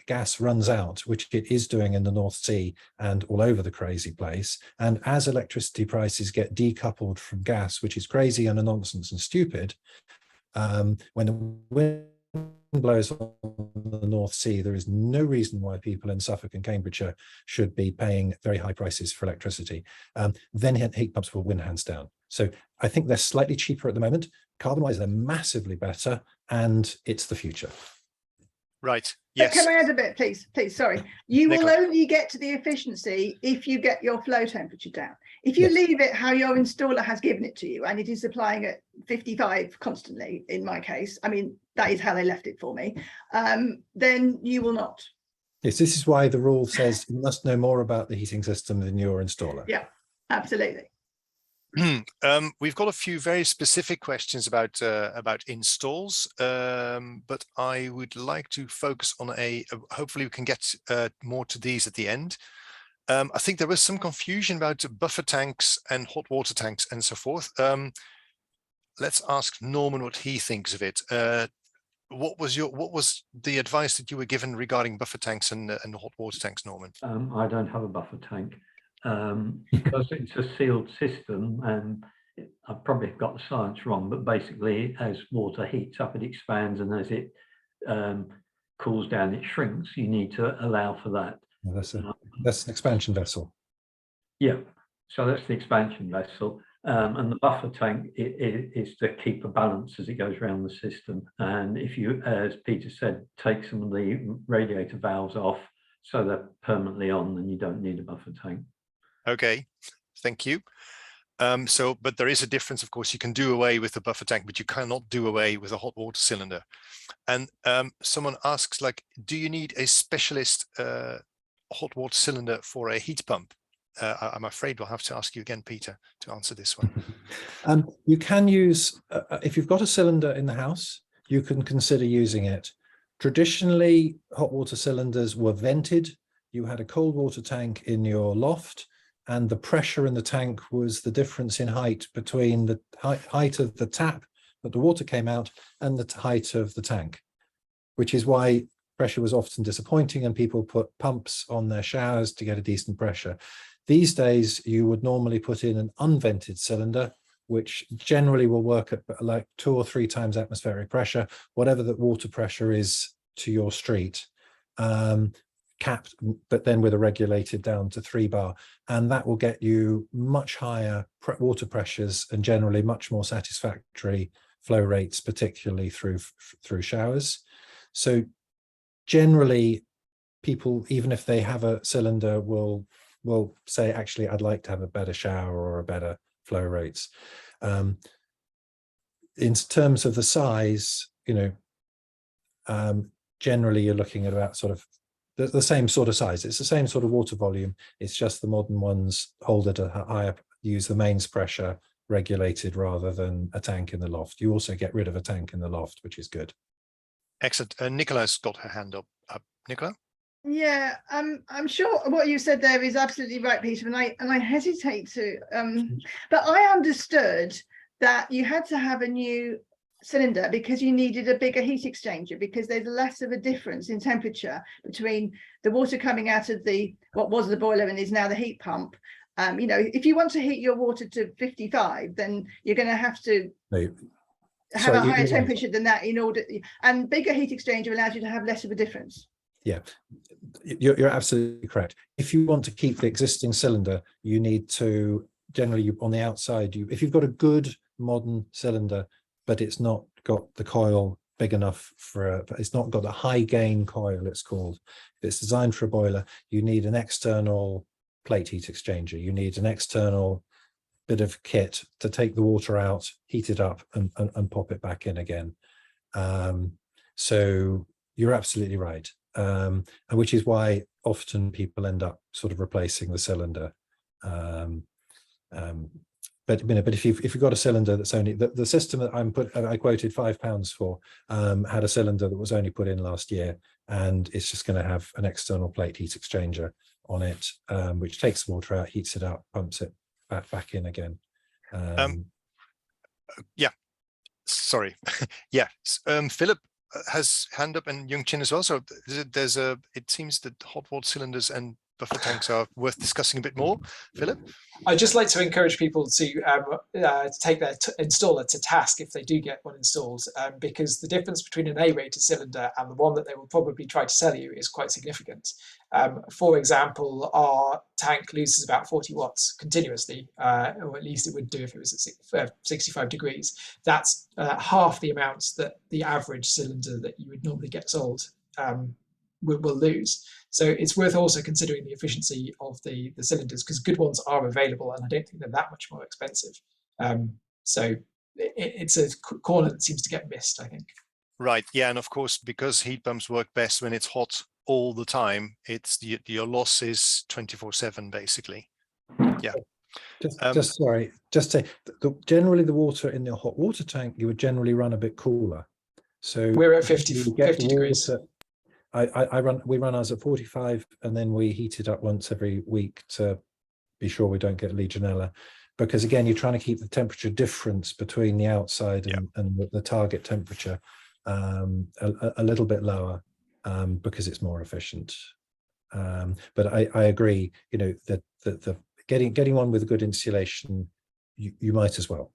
gas runs out, which it is doing in the North Sea and all over the crazy place, and as electricity prices get decoupled from gas, which is crazy and a nonsense and stupid, when the wind blows on the North Sea, there is no reason why people in Suffolk and Cambridgeshire should be paying very high prices for electricity. Then heat pumps will win hands down. So I think they're slightly cheaper at the moment. Carbon-wise, they're massively better, and it's the future. Right. Yes. Can I add a bit, please? Please, sorry. You will Nicola. only get to the efficiency if you get your flow temperature down. If you Yes. leave it how your installer has given it to you, and it is applying at 55 constantly, in my case, I mean, that is how they left it for me, then you will not. Yes, this is why the rule says you must know more about the heating system than your installer. Yeah, absolutely. We've got a few very specific questions about installs, but I would like to focus on hopefully we can get more to these at the end. I think there was some confusion about buffer tanks and hot water tanks and so forth. Let's ask Norman what he thinks of it. What was the advice that you were given regarding buffer tanks and hot water tanks, Norman? I don't have a buffer tank. Because it's a sealed system, and I've probably got the science wrong, but basically as water heats up, it expands, and as it cools down, it shrinks. You need to allow for that. Well, that's an expansion vessel. Yeah, so that's the expansion vessel. And the buffer tank is to keep a balance as it goes around the system. And if you, as Peter said, take some of the radiator valves off so they're permanently on, then you don't need a buffer tank. Okay, thank you. But there is a difference, of course. You can do away with the buffer tank, but you cannot do away with a hot water cylinder. And someone asks, like, do you need a specialist hot water cylinder for a heat pump? I'm afraid we'll have to ask you again, Peter, to answer this one. You can use, if you've got a cylinder in the house, you can consider using it. Traditionally, hot water cylinders were vented. You had a cold water tank in your loft, and the pressure in the tank was the difference in height between the height of the tap that the water came out and the height of the tank, which is why pressure was often disappointing and people put pumps on their showers to get a decent pressure. These days, you would normally put in an unvented cylinder, which generally will work at like 2 or 3 times atmospheric pressure, whatever the water pressure is to your street. Capped, but then with a regulated down to 3 bar, and that will get you much higher water pressures and generally much more satisfactory flow rates, particularly through showers. So generally, people, even if they have a cylinder, will say, actually, I'd like to have a better shower or a better flow rates. In terms of the size, generally you're looking at about sort of the same sort of size. It's the same sort of water volume. It's just the modern ones hold at a higher, use the mains pressure regulated rather than a tank in the loft. You also get rid of a tank in the loft, which is good. Excellent. Nicola's got her hand up. Nicola? Yeah, I'm sure what you said there is absolutely right, Peter, and I hesitate to, but I understood that you had to have a new cylinder because you needed a bigger heat exchanger, because there's less of a difference in temperature between the water coming out of what was the boiler and is now the heat pump. If you want to heat your water to 55, then you're going to have to have a higher temperature than that in order, and bigger heat exchanger allows you to have less of a difference. Yeah, you're absolutely correct. If you want to keep the existing cylinder, you need to generally on the outside, if you've got a good modern cylinder, but it's not got the coil big enough it's not got a high gain coil, it's called. If it's designed for a boiler, you need an external plate heat exchanger. You need an external bit of kit to take the water out, heat it up and pop it back in again. So you're absolutely right. And which is why often people end up sort of replacing the cylinder. But if you've got a cylinder that's only the system that I quoted £5 for had a cylinder that was only put in last year, and it's just going to have an external plate heat exchanger on it, which takes the water out, heats it up, pumps it back in again. Yeah, sorry. Yeah, Philip has hand up, and Yung-Chin as well. So it seems that hot water cylinders and buffer tanks are worth discussing a bit more. Philip? I'd just like to encourage people to take their installer to task if they do get one installed, because the difference between an A-rated cylinder and the one that they will probably try to sell you is quite significant. For example, our tank loses about 40 watts continuously, or at least it would do if it was at 65 degrees. That's half the amounts that the average cylinder that you would normally get sold will lose. So it's worth also considering the efficiency of the cylinders, because good ones are available, and I don't think they're that much more expensive. So it's a corner that seems to get missed, I think. Right. Yeah, and of course, because heat pumps work best when it's hot all the time, it's your loss is 24/7 basically. Yeah. Just say generally the water in the hot water tank, you would generally run a bit cooler. So we're at 50 degrees. We run ours at 45, and then we heat it up once every week to be sure we don't get Legionella, because again, you're trying to keep the temperature difference between the outside and the target temperature a little bit lower, because it's more efficient. But I agree, you know, that the getting one with good insulation, you might as well.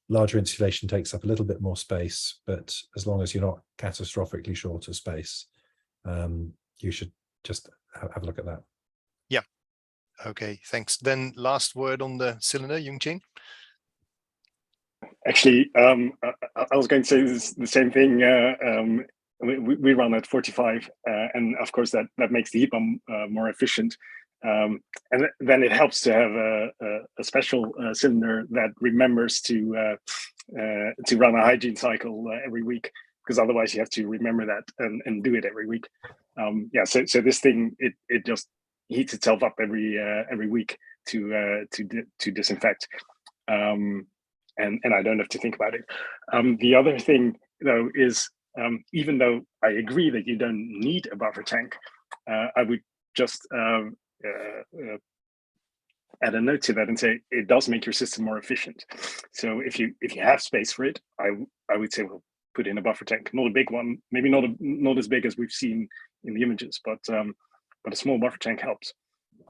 Larger insulation takes up a little bit more space, but as long as you're not catastrophically short of space, you should just have a look at that. Yeah. Okay, thanks. Then last word on the cylinder, Yung-Chin. Actually, I was going to say the same thing. We run at 45, and of course that makes the heat pump more efficient. And then it helps to have a special cylinder that remembers to run a hygiene cycle every week, because otherwise you have to remember that and do it every week. Yeah, so this thing it just heats itself up every week to disinfect, and I don't have to think about it. The other thing though is, even though I agree that you don't need a buffer tank, I would just add a note to that and say it does make your system more efficient. So if you have space for it, I would say, well, put in a buffer tank, not a big one, maybe not as big as we've seen in the images, but a small buffer tank helps.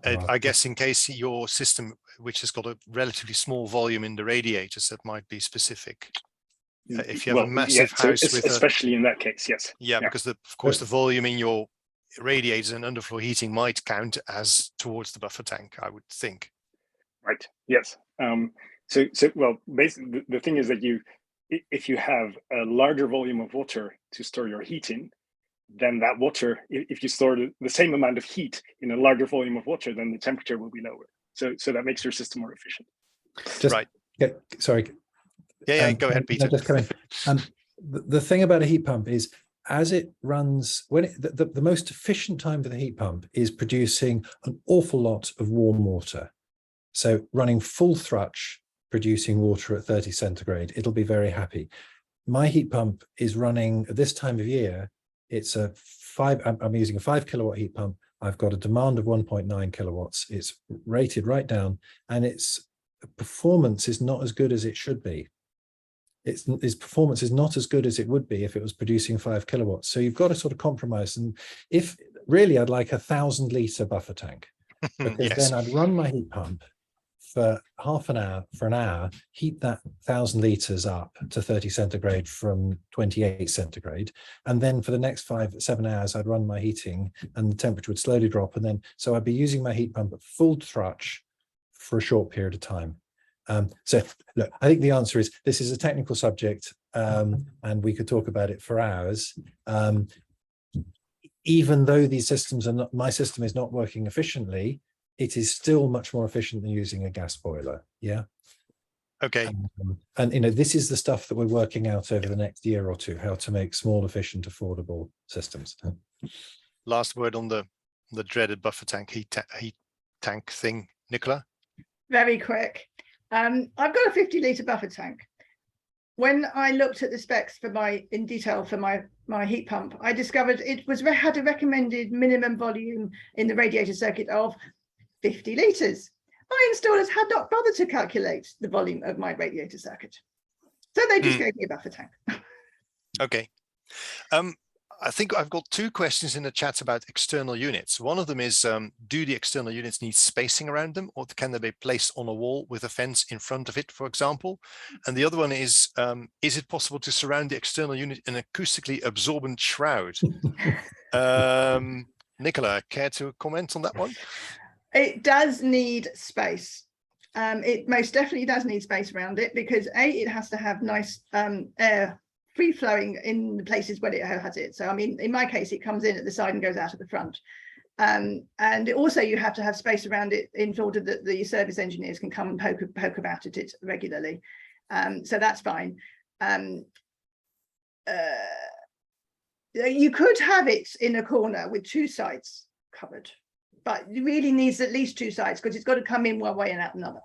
I guess in case your system, which has got a relatively small volume in the radiators, that might be specific. If you have a massive house, with especially in that case, yes. Yeah, because of course the volume in your radiators and underfloor heating might count as towards the buffer tank, I would think. Right. Yes. So well, basically the thing is that if you have a larger volume of water to store your heat in, then that water, if you store the same amount of heat in a larger volume of water, then the temperature will be lower. So that makes your system more efficient. Right. Sorry. Yeah, go ahead, Peter. Just come in. The thing about a heat pump is, as it runs, the most efficient time for the heat pump is producing an awful lot of warm water. So running full thrutch, producing water at 30 centigrade, it'll be very happy. My heat pump is running at this time of year. It's I'm using a 5 kilowatt heat pump. I've got a demand of 1.9 kilowatts. It's rated right down, and its performance is not as good as it should be. Its performance is not as good as it would be if it was producing 5 kilowatts. So you've got to sort of compromise. And if really, I'd like a 1,000-litre buffer tank, because then I'd run my heat pump for an hour, heat that 1,000 litres up to 30 centigrade from 28 centigrade. And then for the next 5-7 hours, I'd run my heating and the temperature would slowly drop. And then, so I'd be using my heat pump at full thrutch for a short period of time. So look, I think the answer is this is a technical subject, and we could talk about it for hours. Even though these systems are not, my system is not working efficiently, it is still much more efficient than using a gas boiler. Yeah. Okay. And you know, this is the stuff that we're working out over the next year or two, how to make small, efficient, affordable systems. Last word on the dreaded buffer tank heat tank thing, Nicola. Very quick. I've got a 50-litre buffer tank. When I looked at the specs in detail for my heat pump, I discovered it had a recommended minimum volume in the radiator circuit of 50 litres. My installers had not bothered to calculate the volume of my radiator circuit, so they just gave me a buffer tank. Okay. I think I've got two questions in the chat about external units. One of them is, do the external units need spacing around them, or can they be placed on a wall with a fence in front of it, for example? And the other one is it possible to surround the external unit in an acoustically absorbent shroud? Nicola, care to comment on that one? It does need space. It most definitely does need space around it, because it has to have nice air free flowing in the places where it has it. So I mean, in my case, it comes in at the side and goes out at the front. And also you have to have space around it in order that the service engineers can come and poke about it regularly. So that's fine. You could have it in a corner with two sides covered, but it really needs at least two sides, because it's got to come in one way and out another.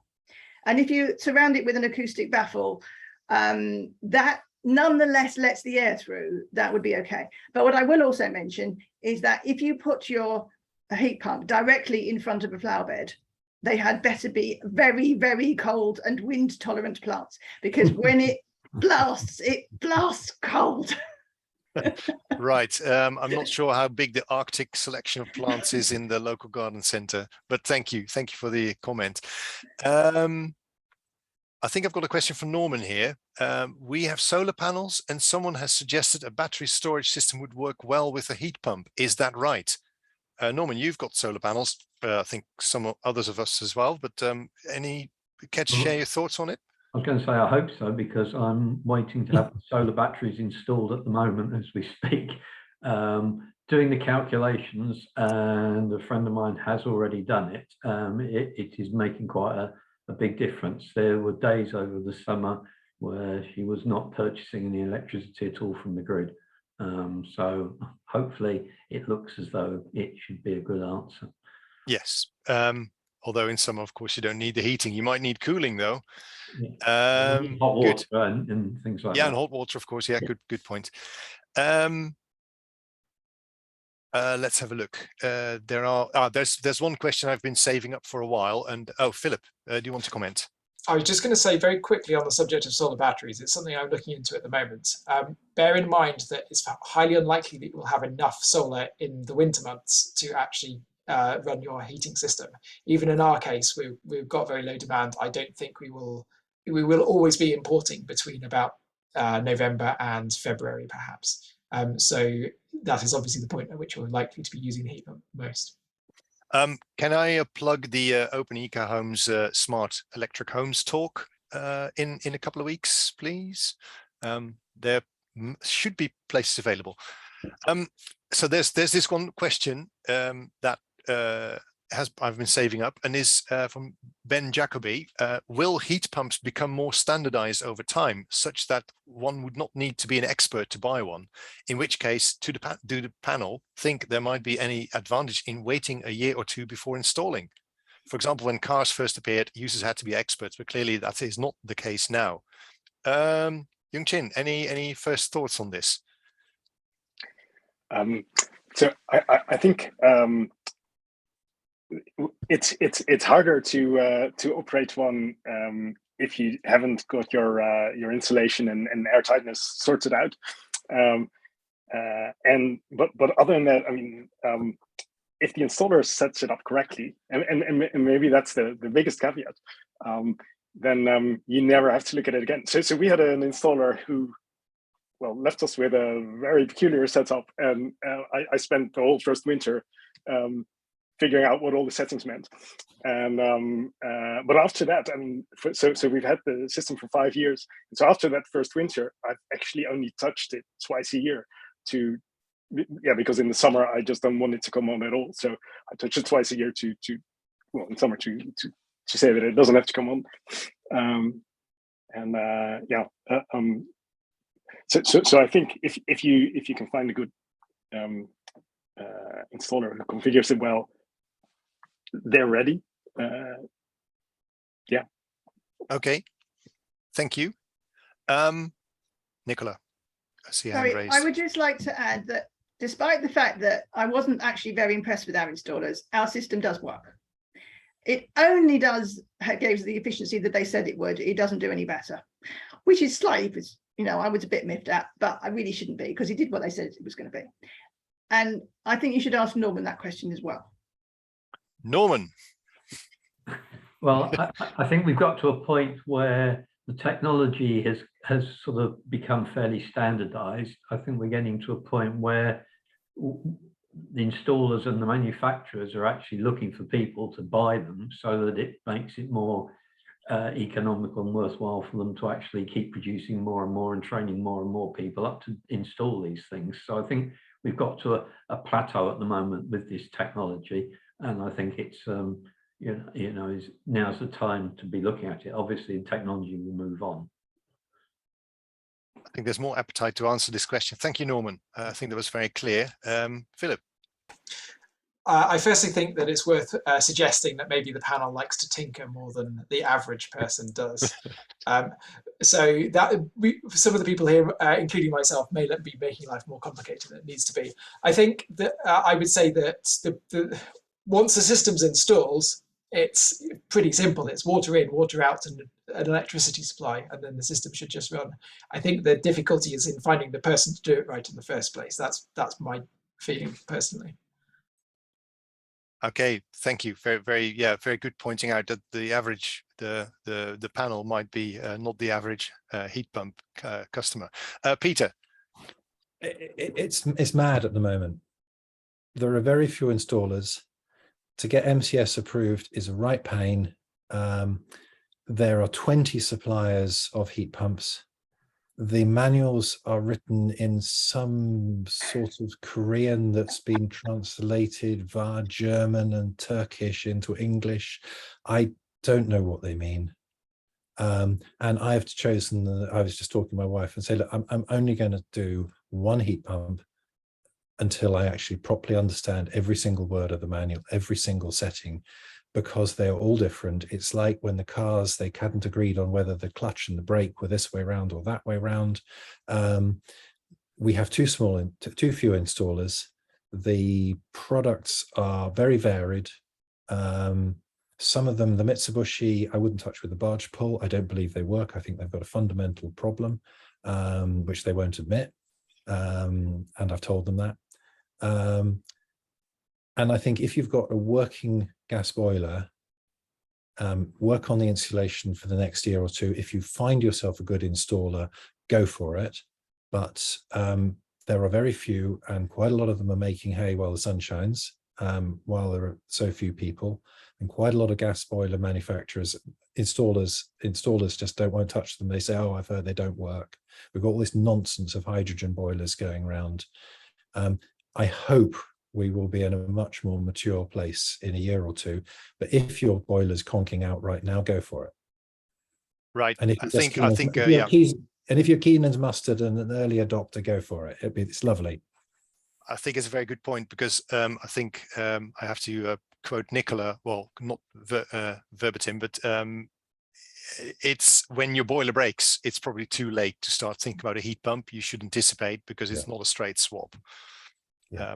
And if you surround it with an acoustic baffle, that nonetheless lets the air through, that would be okay. But what I will also mention is that if you put your heat pump directly in front of a flower bed, they had better be very, very cold and wind tolerant plants, because when it blasts cold. Right. I'm not sure how big the Arctic selection of plants is in the local garden center, but thank you for the comment. I think I've got a question from Norman here. We have solar panels, and someone has suggested a battery storage system would work well with a heat pump. Is that right? Norman, you've got solar panels. I think some others of us as well, but any care to share your thoughts on it? I was going to say, I hope so, because I'm waiting to have the solar batteries installed at the moment as we speak, doing the calculations, and a friend of mine has already done it. It is making quite a big difference. There were days over the summer where she was not purchasing any electricity at all from the grid. So hopefully it looks as though it should be a good answer. Yes. Although in summer, of course, you don't need the heating. You might need cooling though. Yeah. Hot water good. and things like yeah, that. and hot water, of course. Yeah, good point. Let's have a look. There's one question I've been saving up for a while, and Philip, do you want to comment? I was just going to say very quickly on the subject of solar batteries, it's something I'm looking into at the moment. Bear in mind that it's highly unlikely that you'll have enough solar in the winter months to actually run your heating system. Even in our case, we've got very low demand. I don't think we will always be importing between about November and February, perhaps. So that is obviously the point at which we're likely to be using the heat pump most. Can I plug the Open Eco Homes Smart Electric Homes talk in a couple of weeks, please? There should be places available. So there's this one question that I've been saving up, and is from Ben Jacoby. Will heat pumps become more standardized over time, such that one would not need to be an expert to buy one? In which case, do the panel think there might be any advantage in waiting a year or two before installing? For example, when cars first appeared, users had to be experts, but clearly that is not the case now. Yung Chin, any first thoughts on this? So I think it's harder to operate one if you haven't got your insulation and airtightness sorted out. But other than that, I mean, if the installer sets it up correctly, and maybe that's the biggest caveat, then you never have to look at it again. So we had an installer who, well, left us with a very peculiar setup, and I spent the whole first winter figuring out what all the settings meant. And but after that, I mean, so we've had the system for 5 years. And so after that first winter, I've actually only touched it twice a year because in the summer I just don't want it to come on at all. So I touch it twice a year well, in summer to say that it doesn't have to come on. So I think if you can find a good installer who configures it well, they're ready. Yeah. Okay. Thank you. Nicola, I see a hand raised. I would just like to add that despite the fact that I wasn't actually very impressed with our installers, our system does work. It only gives the efficiency that they said it would. It doesn't do any better, which is slightly, you know, I was a bit miffed at, but I really shouldn't be, because he did what they said it was going to be. And I think you should ask Norman that question as well. Norman. Well, I think we've got to a point where the technology has sort of become fairly standardized. I think we're getting to a point where the installers and the manufacturers are actually looking for people to buy them, so that it makes it more economical and worthwhile for them to actually keep producing more and more and training more and more people up to install these things. So I think we've got to a plateau at the moment with this technology, and I think it's now's the time to be looking at it. Obviously, the technology will move on. I think there's more appetite to answer this question. Thank you, Norman. I think that was very clear. Philip. I firstly think that it's worth suggesting that maybe the panel likes to tinker more than the average person does. So that some of the people here, including myself, may be making life more complicated than it needs to be. I think that I would say that once the system's installed, it's pretty simple. It's water in, water out, and an electricity supply, and then the system should just run. I think the difficulty is in finding the person to do it right in the first place. That's my feeling personally. Okay, thank you. Very good pointing out that the average, the panel might be not the average heat pump customer. Peter. It's mad at the moment. There are very few installers. To get MCS approved is a right pain. There are 20 suppliers of heat pumps. The manuals are written in some sort of Korean that's been translated via German and Turkish into English. I don't know what they mean. And I've chosen, I was just talking to my wife and say, look, I'm only going to do one heat pump until I actually properly understand every single word of the manual, every single setting, because they're all different. It's like when the cars, they hadn't agreed on whether the clutch and the brake were this way around or that way around. We have too few installers. The products are very varied. Some of them, the Mitsubishi, I wouldn't touch with the barge pull. I don't believe they work. I think they've got a fundamental problem, which they won't admit. And I've told them that. And I think if you've got a working gas boiler, work on the installation for the next year or two. If you find yourself a good installer, go for it. But there are very few, and quite a lot of them are making hay while the sun shines, while there are so few people. And quite a lot of gas boiler manufacturers, installers just won't touch them. They say, oh, I've heard they don't work. We've got all this nonsense of hydrogen boilers going around. I hope we will be in a much more mature place in a year or two. But if your boiler's conking out right now, go for it. Right. And if and if you're keen as mustard and an early adopter, go for it. It's lovely. I think it's a very good point, because I think I have to quote Nicola, well, not verbatim, but it's when your boiler breaks, it's probably too late to start thinking about a heat pump. You should anticipate, because it's not a straight swap. Yeah.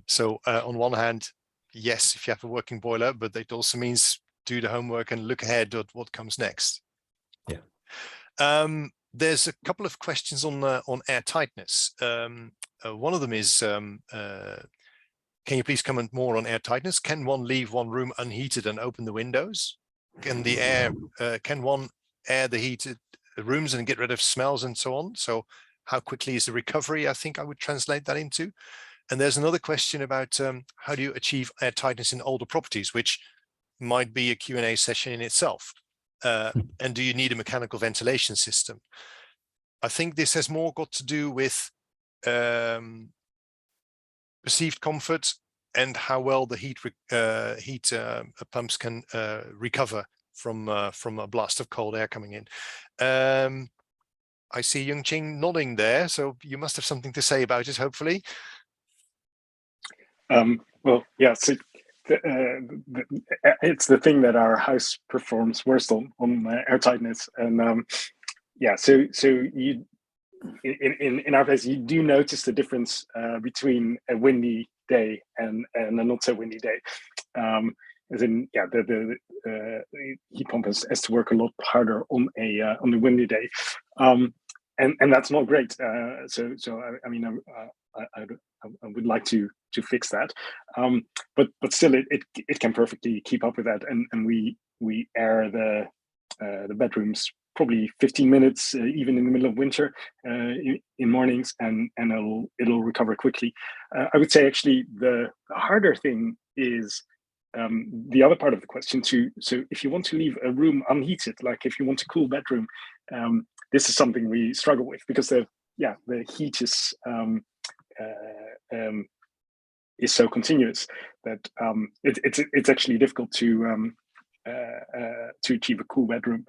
So on one hand, yes, if you have a working boiler, but it also means do the homework and look ahead at what comes next. Yeah. There's a couple of questions on air tightness. One of them is, can you please comment more on air tightness? Can one leave one room unheated and open the windows? Can one air the heated rooms and get rid of smells and so on? So how quickly is the recovery? I think I would translate that into. And there's another question about how do you achieve air tightness in older properties, which might be a Q&A session in itself. And do you need a mechanical ventilation system? I think this has more got to do with perceived comfort and how well the heat pumps can recover from a blast of cold air coming in. I see Yung Ching nodding there, so you must have something to say about it, hopefully. Well, yeah, so it's the thing that our house performs worst on air tightness, and yeah, so you in our place you do notice the difference between a windy day and a not so windy day. As in, yeah, the heat pump has to work a lot harder on a windy day. and that's not great. So I mean, I would like to fix that, but still, it can perfectly keep up with that, and we air the bedrooms probably 15 minutes, even in the middle of winter, in mornings, and it'll recover quickly. I would say actually the harder thing is the other part of the question too. So if you want to leave a room unheated, like if you want a cool bedroom, this is something we struggle with, because the heat is so continuous that it's actually difficult to achieve a cool bedroom.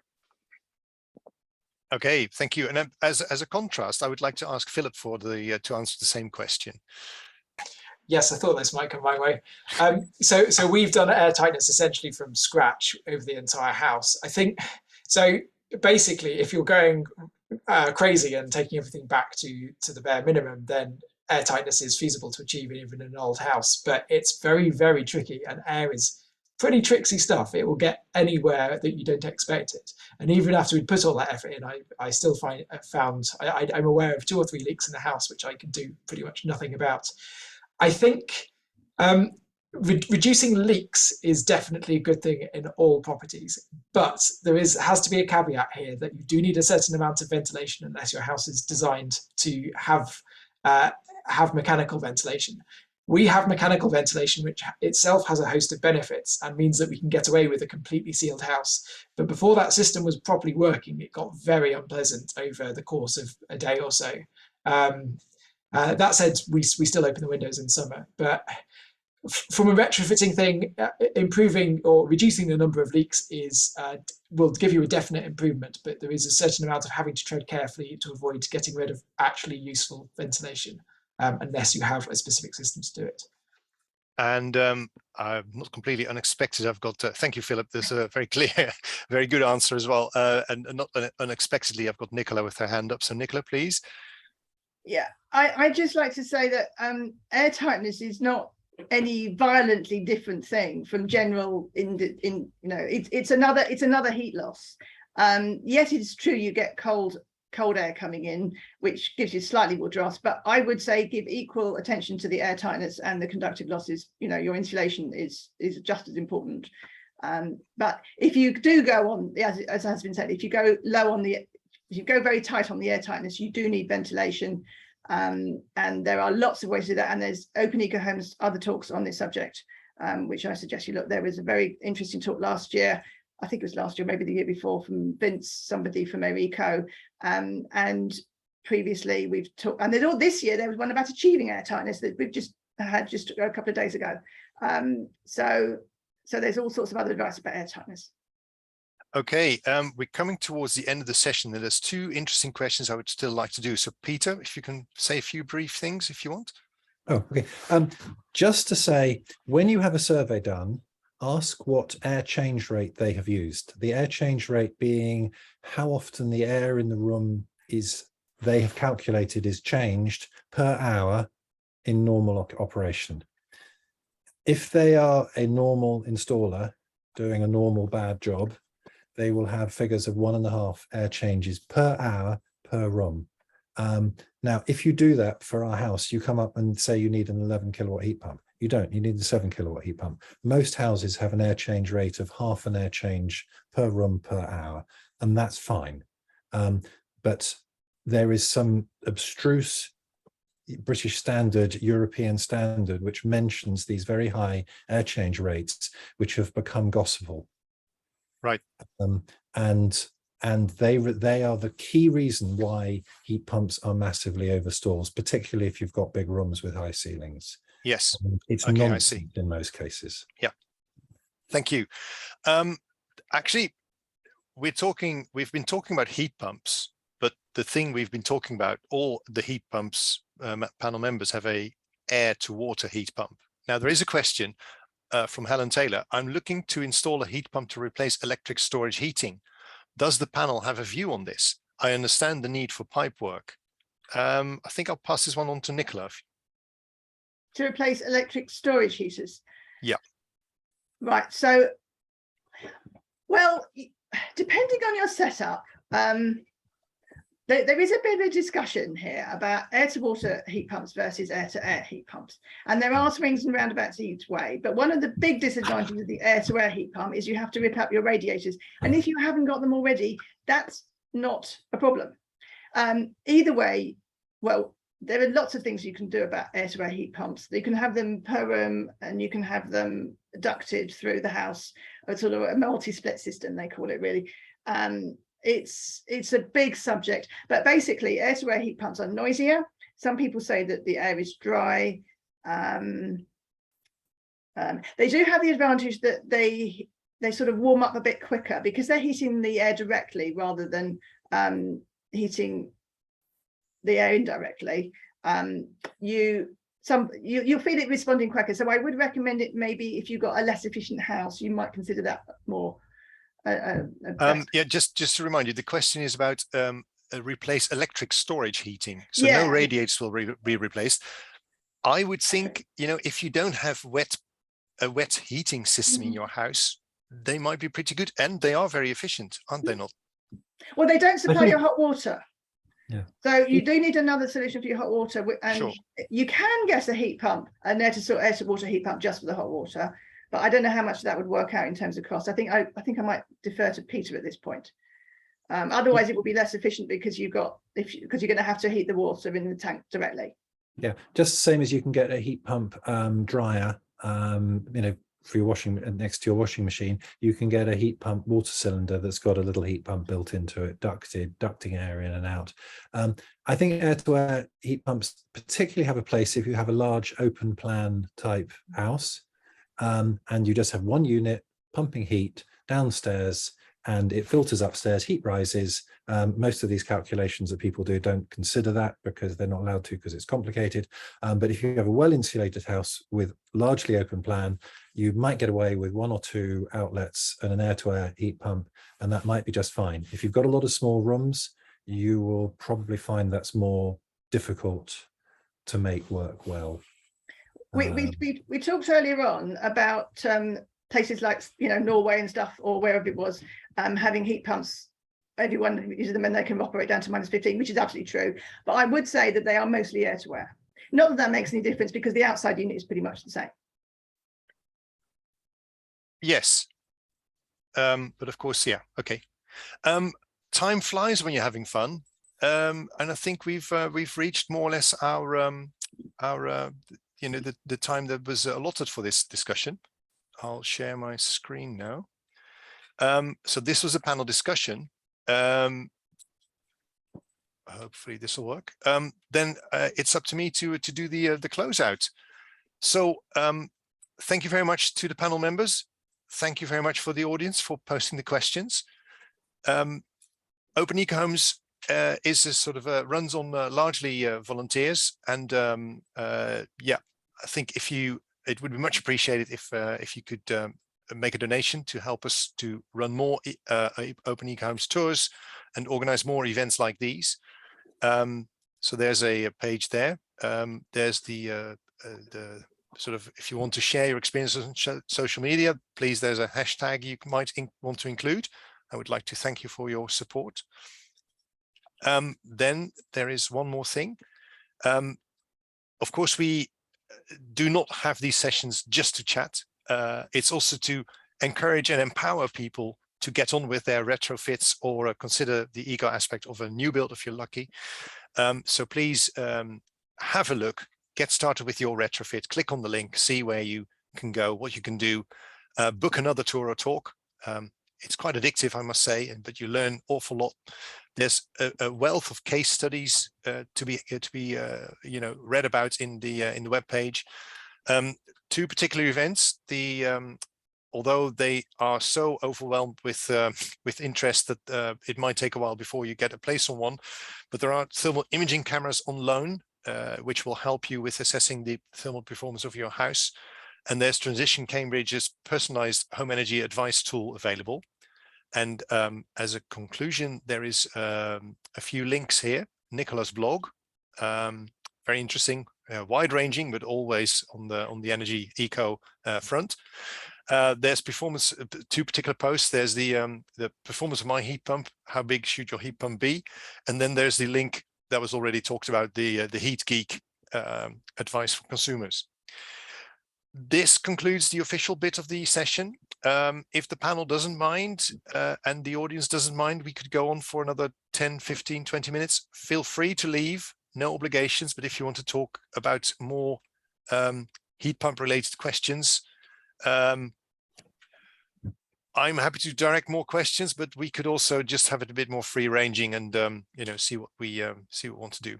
Okay, thank you. And as a contrast, I would like to ask Philip for to answer the same question. Yes, I thought this might come my way. So we've done air tightness essentially from scratch over the entire house. I think so. Basically, if you're going crazy and taking everything back to the bare minimum, then air tightness is feasible to achieve even in an old house. But it's very, very tricky, and air is pretty tricksy stuff. It will get anywhere that you don't expect it. And even after we put all that effort in, I still I'm aware of 2 or 3 leaks in the house, which I can do pretty much nothing about. I think reducing leaks is definitely a good thing in all properties, but there has to be a caveat here that you do need a certain amount of ventilation unless your house is designed to have mechanical ventilation. We have mechanical ventilation, which itself has a host of benefits and means that we can get away with a completely sealed house. But before that system was properly working, it got very unpleasant over the course of a day or so. That said, we still open the windows in summer. But from a retrofitting thing, improving or reducing the number of leaks will give you a definite improvement. But there is a certain amount of having to tread carefully to avoid getting rid of actually useful ventilation. Unless you have a specific system to do it. And not completely unexpected, I've got, thank you, Philip, there's a very clear, very good answer as well. And not unexpectedly, I've got Nicola with her hand up. So Nicola, please. Yeah, I'd just like to say that air tightness is not any violently different thing from general it's another heat loss. Yes, it's true you get cold air coming in, which gives you slightly more drafts, but I would say give equal attention to the air tightness and the conductive losses. Your insulation is just as important. But if you do go on, as has been said, if you go very tight on the air tightness, you do need ventilation. And there are lots of ways to do that. And there's Open Eco Homes other talks on this subject, which I suggest you look. There was a very interesting talk last year. I think it was last year, maybe the year before, from Vince, somebody from Eco. And previously we've talked, and then this year there was one about achieving air tightness that we've just had just a couple of days ago. So there's all sorts of other advice about air tightness. Okay, we're coming towards the end of the session. There's 2 interesting questions I would still like to do. So Peter, if you can say a few brief things if you want. Oh, okay. Just to say, when you have a survey done, ask what air change rate they have used. The air change rate being how often the air in the room they have calculated is changed per hour in normal operation. If they are a normal installer doing a normal bad job, they will have figures of 1.5 air changes per hour per room. Now, if you do that for our house, you come up and say you need an 11 kilowatt heat pump. You don't, you need a 7 kilowatt heat pump. Most houses have an air change rate of half an air change per room per hour, and that's fine. But there is some abstruse British standard, European standard, which mentions these very high air change rates, which have become gospel. Right. And they are the key reason why heat pumps are massively overstalled, particularly if you've got big rooms with high ceilings. Yes. It's okay, nonsense in most cases. Yeah. Thank you. Actually, we've been talking about heat pumps, but the thing we've been talking about, all the heat pumps panel members have a air to water heat pump. Now there is a question from Helen Taylor. I'm looking to install a heat pump to replace electric storage heating. Does the panel have a view on this? I understand the need for pipe work. I think I'll pass this one on to Nicola. To replace electric storage heaters? Yeah. Right, so, well, depending on your setup, there is a bit of a discussion here about air-to-water heat pumps versus air-to-air heat pumps. And there are swings and roundabouts each way. But one of the big disadvantages of the air-to-air heat pump is you have to rip out your radiators. And if you haven't got them already, that's not a problem. Either way, well, there are lots of things you can do about air-to-air heat pumps. You can have them per room, and you can have them ducted through the house, a sort of a multi-split system, they call it really. It's a big subject, but basically air-to-air heat pumps are noisier. Some people say that the air is dry. They do have the advantage that they sort of warm up a bit quicker because they're heating the air directly rather than heating the air indirectly. You'll feel it responding quicker. So I would recommend it maybe if you've got a less efficient house, you might consider that more. Yeah, just to remind you, the question is about replace electric storage heating. So Yeah. no radiators will be replaced. I would think, you know, if you don't have a wet heating system in your house, they might be pretty good, and they are very efficient, aren't they not? Well, they don't supply your hot water. Yeah. So you do need another solution for your hot water, and Sure. you can get a heat pump, an air-to-water heat pump just for the hot water. But I don't know how much that would work out in terms of cost. I think I might defer to Peter at this point. Otherwise, it will be less efficient because you're going to have to heat the water in the tank directly. Yeah, just the same as you can get a heat pump dryer, you know, for your next to your washing machine. You can get a heat pump water cylinder that's got a little heat pump built into it, ducting air in and out. I think air-to-air heat pumps particularly have a place if you have a large open plan type house. And you just have one unit pumping heat downstairs and it filters upstairs, heat rises. Most of these calculations that people do don't consider that because they're not allowed to because it's complicated. But if you have a well-insulated house with largely open plan, you might get away with 1 or 2 outlets and an air-to-air heat pump, and that might be just fine. If you've got a lot of small rooms, you will probably find that's more difficult to make work well. We talked earlier on about places like, you know, Norway and stuff, or wherever it was, having heat pumps. Everyone uses them and they can operate down to -15, which is absolutely true. But I would say that they are mostly air-to-air. Not that that makes any difference because the outside unit is pretty much the same. Yes, but of course, yeah, okay. Time flies when you're having fun, and I think we've reached more or less our you know, the time that was allotted for this discussion. I'll share my screen now. So this was a panel discussion. Hopefully this will work. Then it's up to me to do the closeout. So thank you very much to the panel members. Thank you very much for the audience for posting the questions. Open Eco Homes is a sort of runs on largely volunteers, and yeah, I think it would be much appreciated if you could make a donation to help us to run more Open Eco Homes tours and organize more events like these. So there's a page there. There's the sort of, if you want to share your experiences on social media, please, there's a hashtag you might want to include. I would like to thank you for your support. Then there is one more thing. Of course, we do not have these sessions just to chat. It's also to encourage and empower people to get on with their retrofits or consider the eco aspect of a new build if you're lucky. So please have a look, get started with your retrofit, click on the link, see where you can go, what you can do, book another tour or talk. It's quite addictive, I must say, but you learn an awful lot. There's a wealth of case studies to be you know, read about in the web page. 2 particular events. Although they are so overwhelmed with interest that it might take a while before you get a place on one, but there are thermal imaging cameras on loan, which will help you with assessing the thermal performance of your house. And there's Transition Cambridge's personalized home energy advice tool available. And as a conclusion, there is a few links here. Nicola's blog, very interesting, wide-ranging, but always on the energy eco front. There's performance, two particular posts. There's the performance of my heat pump. How big should your heat pump be? And then there's the link that was already talked about, the Heat Geek advice for consumers. This concludes the official bit of the session. If the panel doesn't mind and the audience doesn't mind, we could go on for another 10, 15, 20 minutes. Feel free to leave, no obligations, but if you want to talk about more heat pump related questions, I'm happy to direct more questions, but we could also just have it a bit more free ranging and you know, see what we want to do.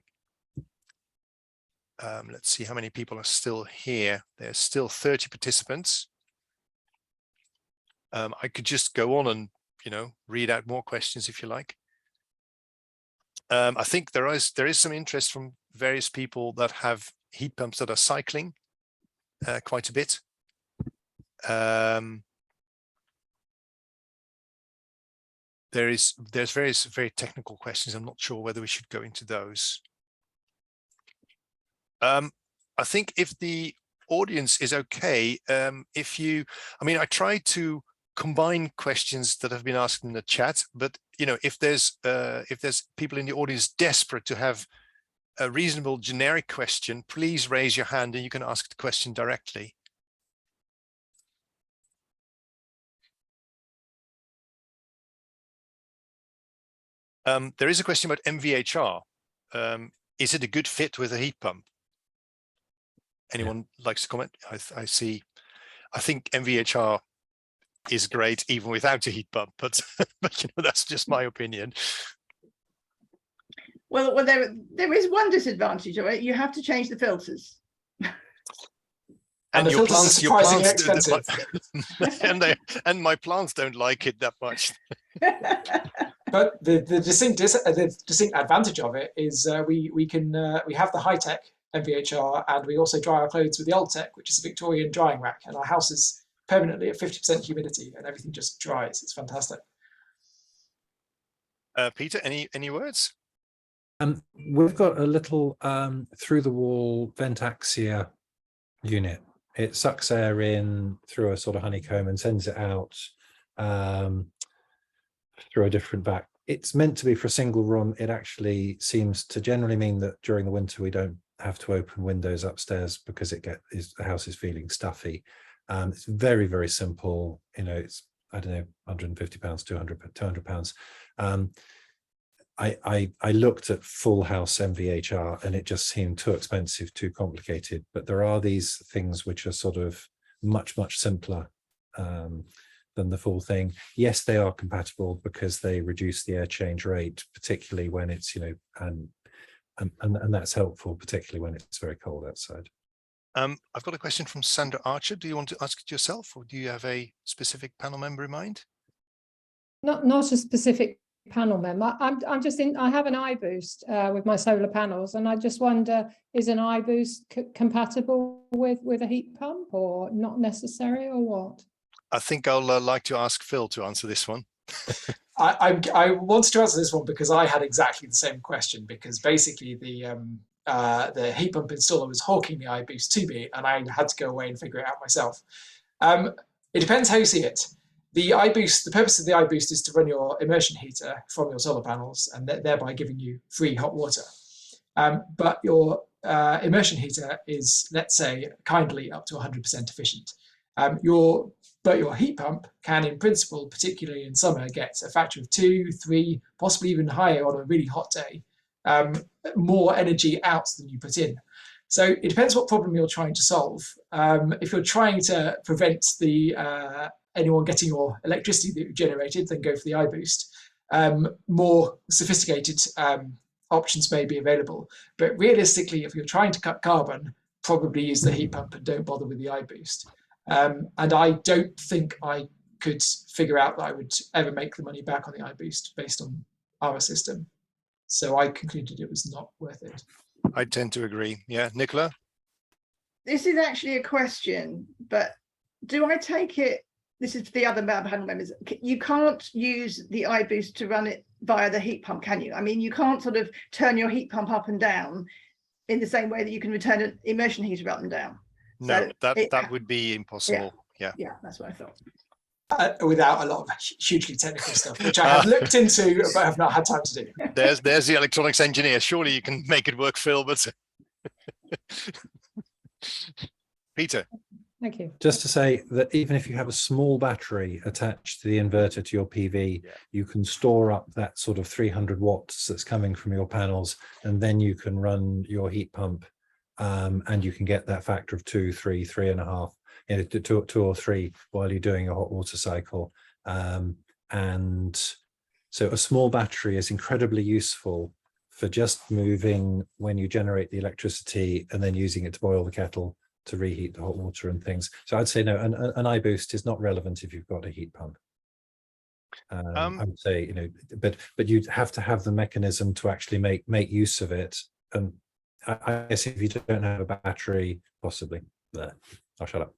Let's see how many people are still here. There's still 30 participants. I could just go on and, you know, read out more questions if you like. I think there is some interest from various people that have heat pumps that are cycling quite a bit. There's various very technical questions. I'm not sure whether we should go into those. I think if the audience is okay, I mean, I tried to combine questions that have been asked in the chat, but you know, if there's people in the audience desperate to have a reasonable generic question, please raise your hand and you can ask the question directly. There is a question about MVHR. Is it a good fit with a heat pump? Anyone likes to comment? I see. I think MVHR is great even without a heat pump, but but you know, that's just my opinion. Well, there is one disadvantage of it. You have to change the filters. And your plants are surprisingly expensive. and my plants don't like it that much. But the distinct advantage of it is we have the high-tech MVHR, and we also dry our clothes with the old tech, which is a Victorian drying rack, and our house is permanently at 50% humidity and everything just dries. It's fantastic. Peter, any words? We've got a little through the wall Ventaxia unit. It sucks air in through a sort of honeycomb and sends it out through a different vac. It's meant to be for a single room. It actually seems to generally mean that during the winter we don't have to open windows upstairs because the house is feeling stuffy. It's very, very simple. You know, it's, I don't know, 150 pounds, 200 pounds. I looked at full house MVHR and it just seemed too expensive, too complicated. But there are these things which are sort of much, much simpler than the full thing. Yes, they are compatible because they reduce the air change rate, particularly when it's, you know, and that's helpful, particularly when it's very cold outside. I've got a question from Sandra Archer. Do you want to ask it yourself, or do you have a specific panel member in mind? Not a specific panel member. I'm just in. I have an iBoost with my solar panels, and I just wonder: is an iBoost compatible with a heat pump, or not necessary, or what? I think I'll like to ask Phil to answer this one. I wanted to answer this one because I had exactly the same question, because basically the heat pump installer was hawking the iBoost to me and I had to go away and figure it out myself. It depends how you see it. The purpose of the iBoost is to run your immersion heater from your solar panels and thereby giving you free hot water. But your immersion heater is, let's say, kindly up to 100% efficient. But your heat pump can, in principle, particularly in summer, get a factor of 2, 3, possibly even higher on a really hot day, more energy out than you put in. So it depends what problem you're trying to solve. If you're trying to prevent anyone getting your electricity that you've generated, then go for the iBoost. More sophisticated options may be available. But realistically, if you're trying to cut carbon, probably use the heat pump and don't bother with the iBoost. And I don't think I could figure out that I would ever make the money back on the iBoost based on our system. So I concluded it was not worth it. I tend to agree. Yeah, Nicola? This is actually a question, but do I take it, this is for the other panel members, you can't use the iBoost to run it via the heat pump, can you? I mean, you can't sort of turn your heat pump up and down in the same way that you can turn an immersion heater up and down. No, so that would be impossible. Yeah. Yeah, that's what I thought. Without a lot of hugely technical stuff, which I have looked into but have not had time to do. There's the electronics engineer. Surely you can make it work, Phil. But Peter. Thank you. Just to say that even if you have a small battery attached to the inverter to your PV, you can store up that sort of 300 watts that's coming from your panels, and then you can run your heat pump, and you can get that factor of 2, 3, 3.5, you know, two or three while you're doing a hot water cycle. And so a small battery is incredibly useful for just moving when you generate the electricity and then using it to boil the kettle to reheat the hot water and things. So I'd say no, an iBoost is not relevant if you've got a heat pump. I would say, you know, but you'd have to have the mechanism to actually make use of it. And I guess if you don't have a battery, possibly. I'll shut up.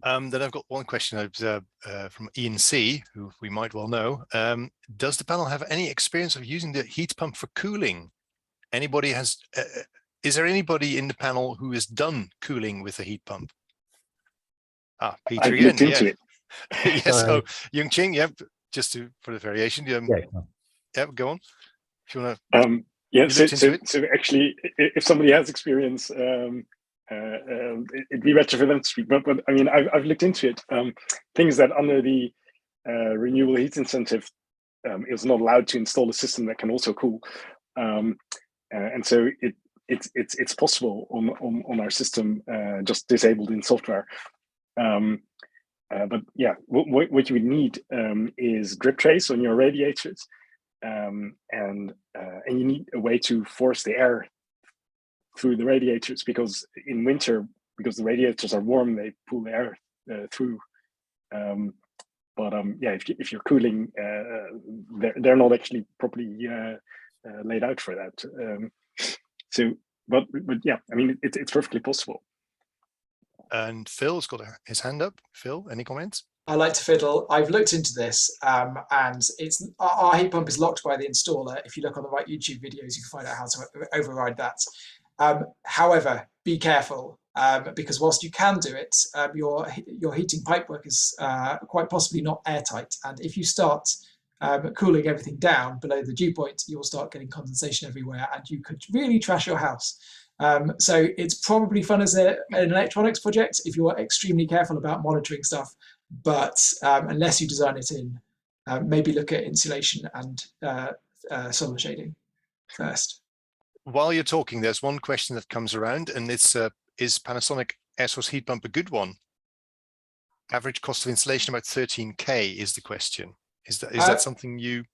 Then I've got one question from Ian C, who we might well know. Does the panel have any experience of using the heat pump for cooling? Anybody has? Is there anybody in the panel who has done cooling with a heat pump? Ah, Peter I've again. looked into it. Yes. So Yung Ching, yep. Just for the variation. Yeah, go on. If you want to. Yeah. So actually, if somebody has experience, it'd be retrofitted. But I mean, I've looked into it. Things that under the renewable heat incentive, is not allowed to install a system that can also cool, and so it's possible on our system, just disabled in software. But yeah, what you would need is drip trays on your radiators, and you need a way to force the air through the radiators, because in winter, because the radiators are warm, they pull the air through. Yeah, if you're cooling, they're not actually properly laid out for that. But yeah, I mean, it's perfectly possible. And Phil's got his hand up. Phil, any comments? I like to fiddle. I've looked into this, and it's our heat pump is locked by the installer. If you look on the right YouTube videos, you can find out how to override that. However, be careful, because whilst you can do it, your heating pipework is quite possibly not airtight, and if you start cooling everything down below the dew point, you'll start getting condensation everywhere, and you could really trash your house. So it's probably fun as an electronics project if you're extremely careful about monitoring stuff, but unless you design it in, maybe look at insulation and solar shading first. While you're talking, there's one question that comes around, and it's is Panasonic air source heat pump a good one? Average cost of installation about 13K is the question. Is that something you?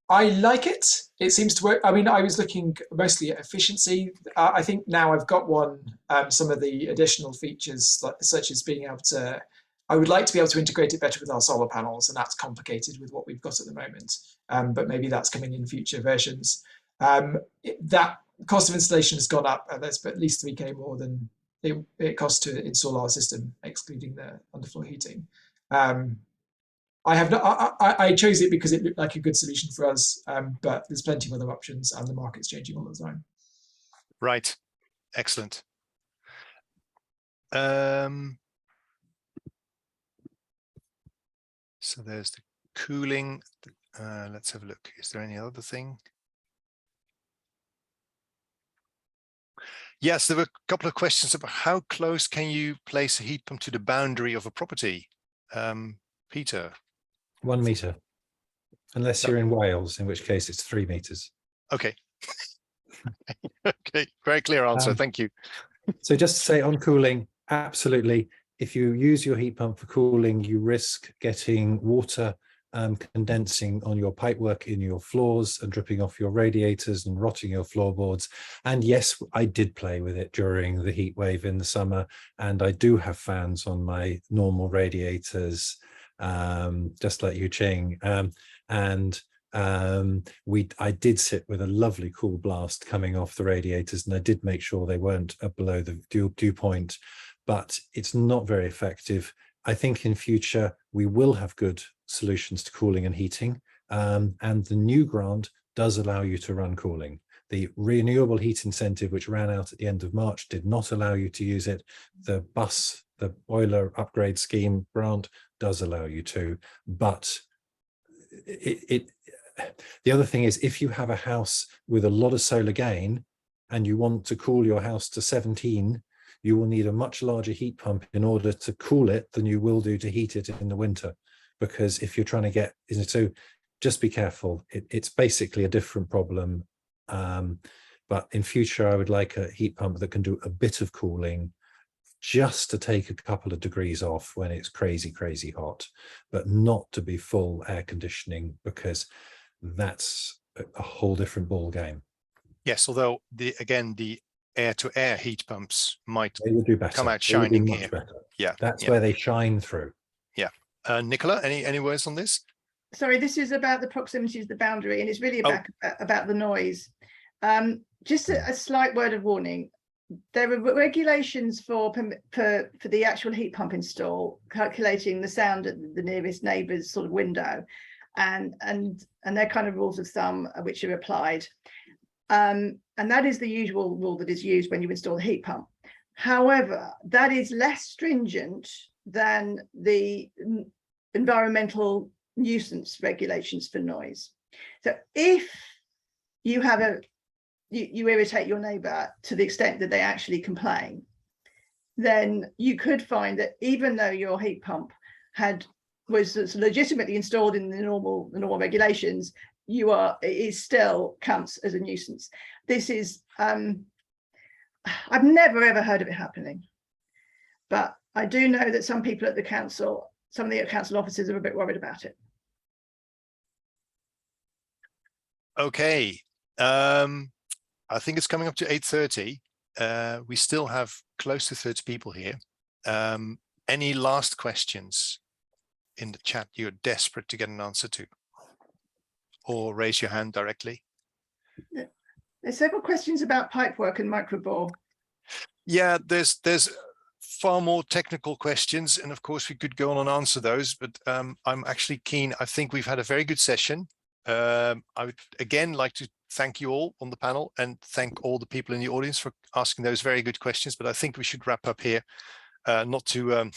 I like it. It seems to work. I mean, I was looking mostly at efficiency. I think now I've got one. Some of the additional features, such as being able to, I would like to be able to integrate it better with our solar panels, and that's complicated with what we've got at the moment. But maybe that's coming in future versions. That cost of installation has gone up. There's at least 3K more than it costs to install our system, excluding the underfloor heating. I have not. I chose it because it looked like a good solution for us, but there's plenty of other options, and the market's changing all the time. Right, excellent. So there's the cooling. Let's have a look. Is there any other thing? Yes, there were a couple of questions about how close can you place a heat pump to the boundary of a property. Peter. 1 meter, unless you're in Wales, in which case it's 3 meters. Okay. Okay, very clear answer. Thank you. So just to say on cooling, absolutely. If you use your heat pump for cooling, you risk getting water condensing on your pipework in your floors and dripping off your radiators and rotting your floorboards. And yes, I did play with it during the heat wave in the summer, and I do have fans on my normal radiators, just like you, Ching. I did sit with a lovely cool blast coming off the radiators, and I did make sure they weren't below the dew point, but it's not very effective. I think in future we will have good solutions to cooling and heating, and the new grant does allow you to run cooling. The renewable heat incentive, which ran out at the end of March, did not allow you to use it. The the boiler upgrade scheme grant does allow you to, but the other thing is, if you have a house with a lot of solar gain and you want to cool your house to 17, you will need a much larger heat pump in order to cool it than you will do to heat it in the winter. Because if you're trying to get, so just be careful. It's basically a different problem. But in future, I would like a heat pump that can do a bit of cooling just to take a couple of degrees off when it's crazy, crazy hot, but not to be full air conditioning, because that's a whole different ball game. Yes, although the air-to-air heat pumps might They would do better. come out They would do shining much here. better. Yeah, that's yeah. where they shine through. Yeah. Nicola, any words on this? Sorry, this is about the proximity to the boundary, and it's really about the noise. Just a slight word of warning. There are regulations for the actual heat pump install, calculating the sound at the nearest neighbour's sort of window, and they're kind of rules of thumb which are applied. And that is the usual rule that is used when you install the heat pump. However, that is less stringent than the environmental nuisance regulations for noise. So if you have you irritate your neighbour to the extent that they actually complain, then you could find that even though your heat pump was legitimately installed in the normal regulations, it still counts as a nuisance. This is I've never ever heard of it happening, but I do know that some people at the council, some of the council officers, are a bit worried about it. Okay. I think it's coming up to 8:30. We still have close to 30 people here. Any last questions in the chat you're desperate to get an answer to? Or raise your hand directly. There's several questions about pipework and microbore. Yeah, there's far more technical questions, and of course we could go on and answer those, but I'm actually keen. I think we've had a very good session. I would again like to thank you all on the panel and thank all the people in the audience for asking those very good questions, but I think we should wrap up here, not to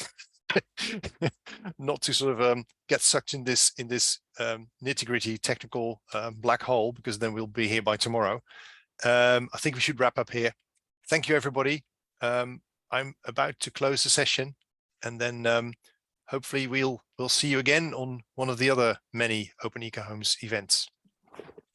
not to sort of get sucked in this nitty-gritty technical black hole, because then we'll be here by tomorrow. I think we should wrap up here. Thank you, everybody. I'm about to close the session, and then hopefully we'll see you again on one of the other many Open Eco Homes events.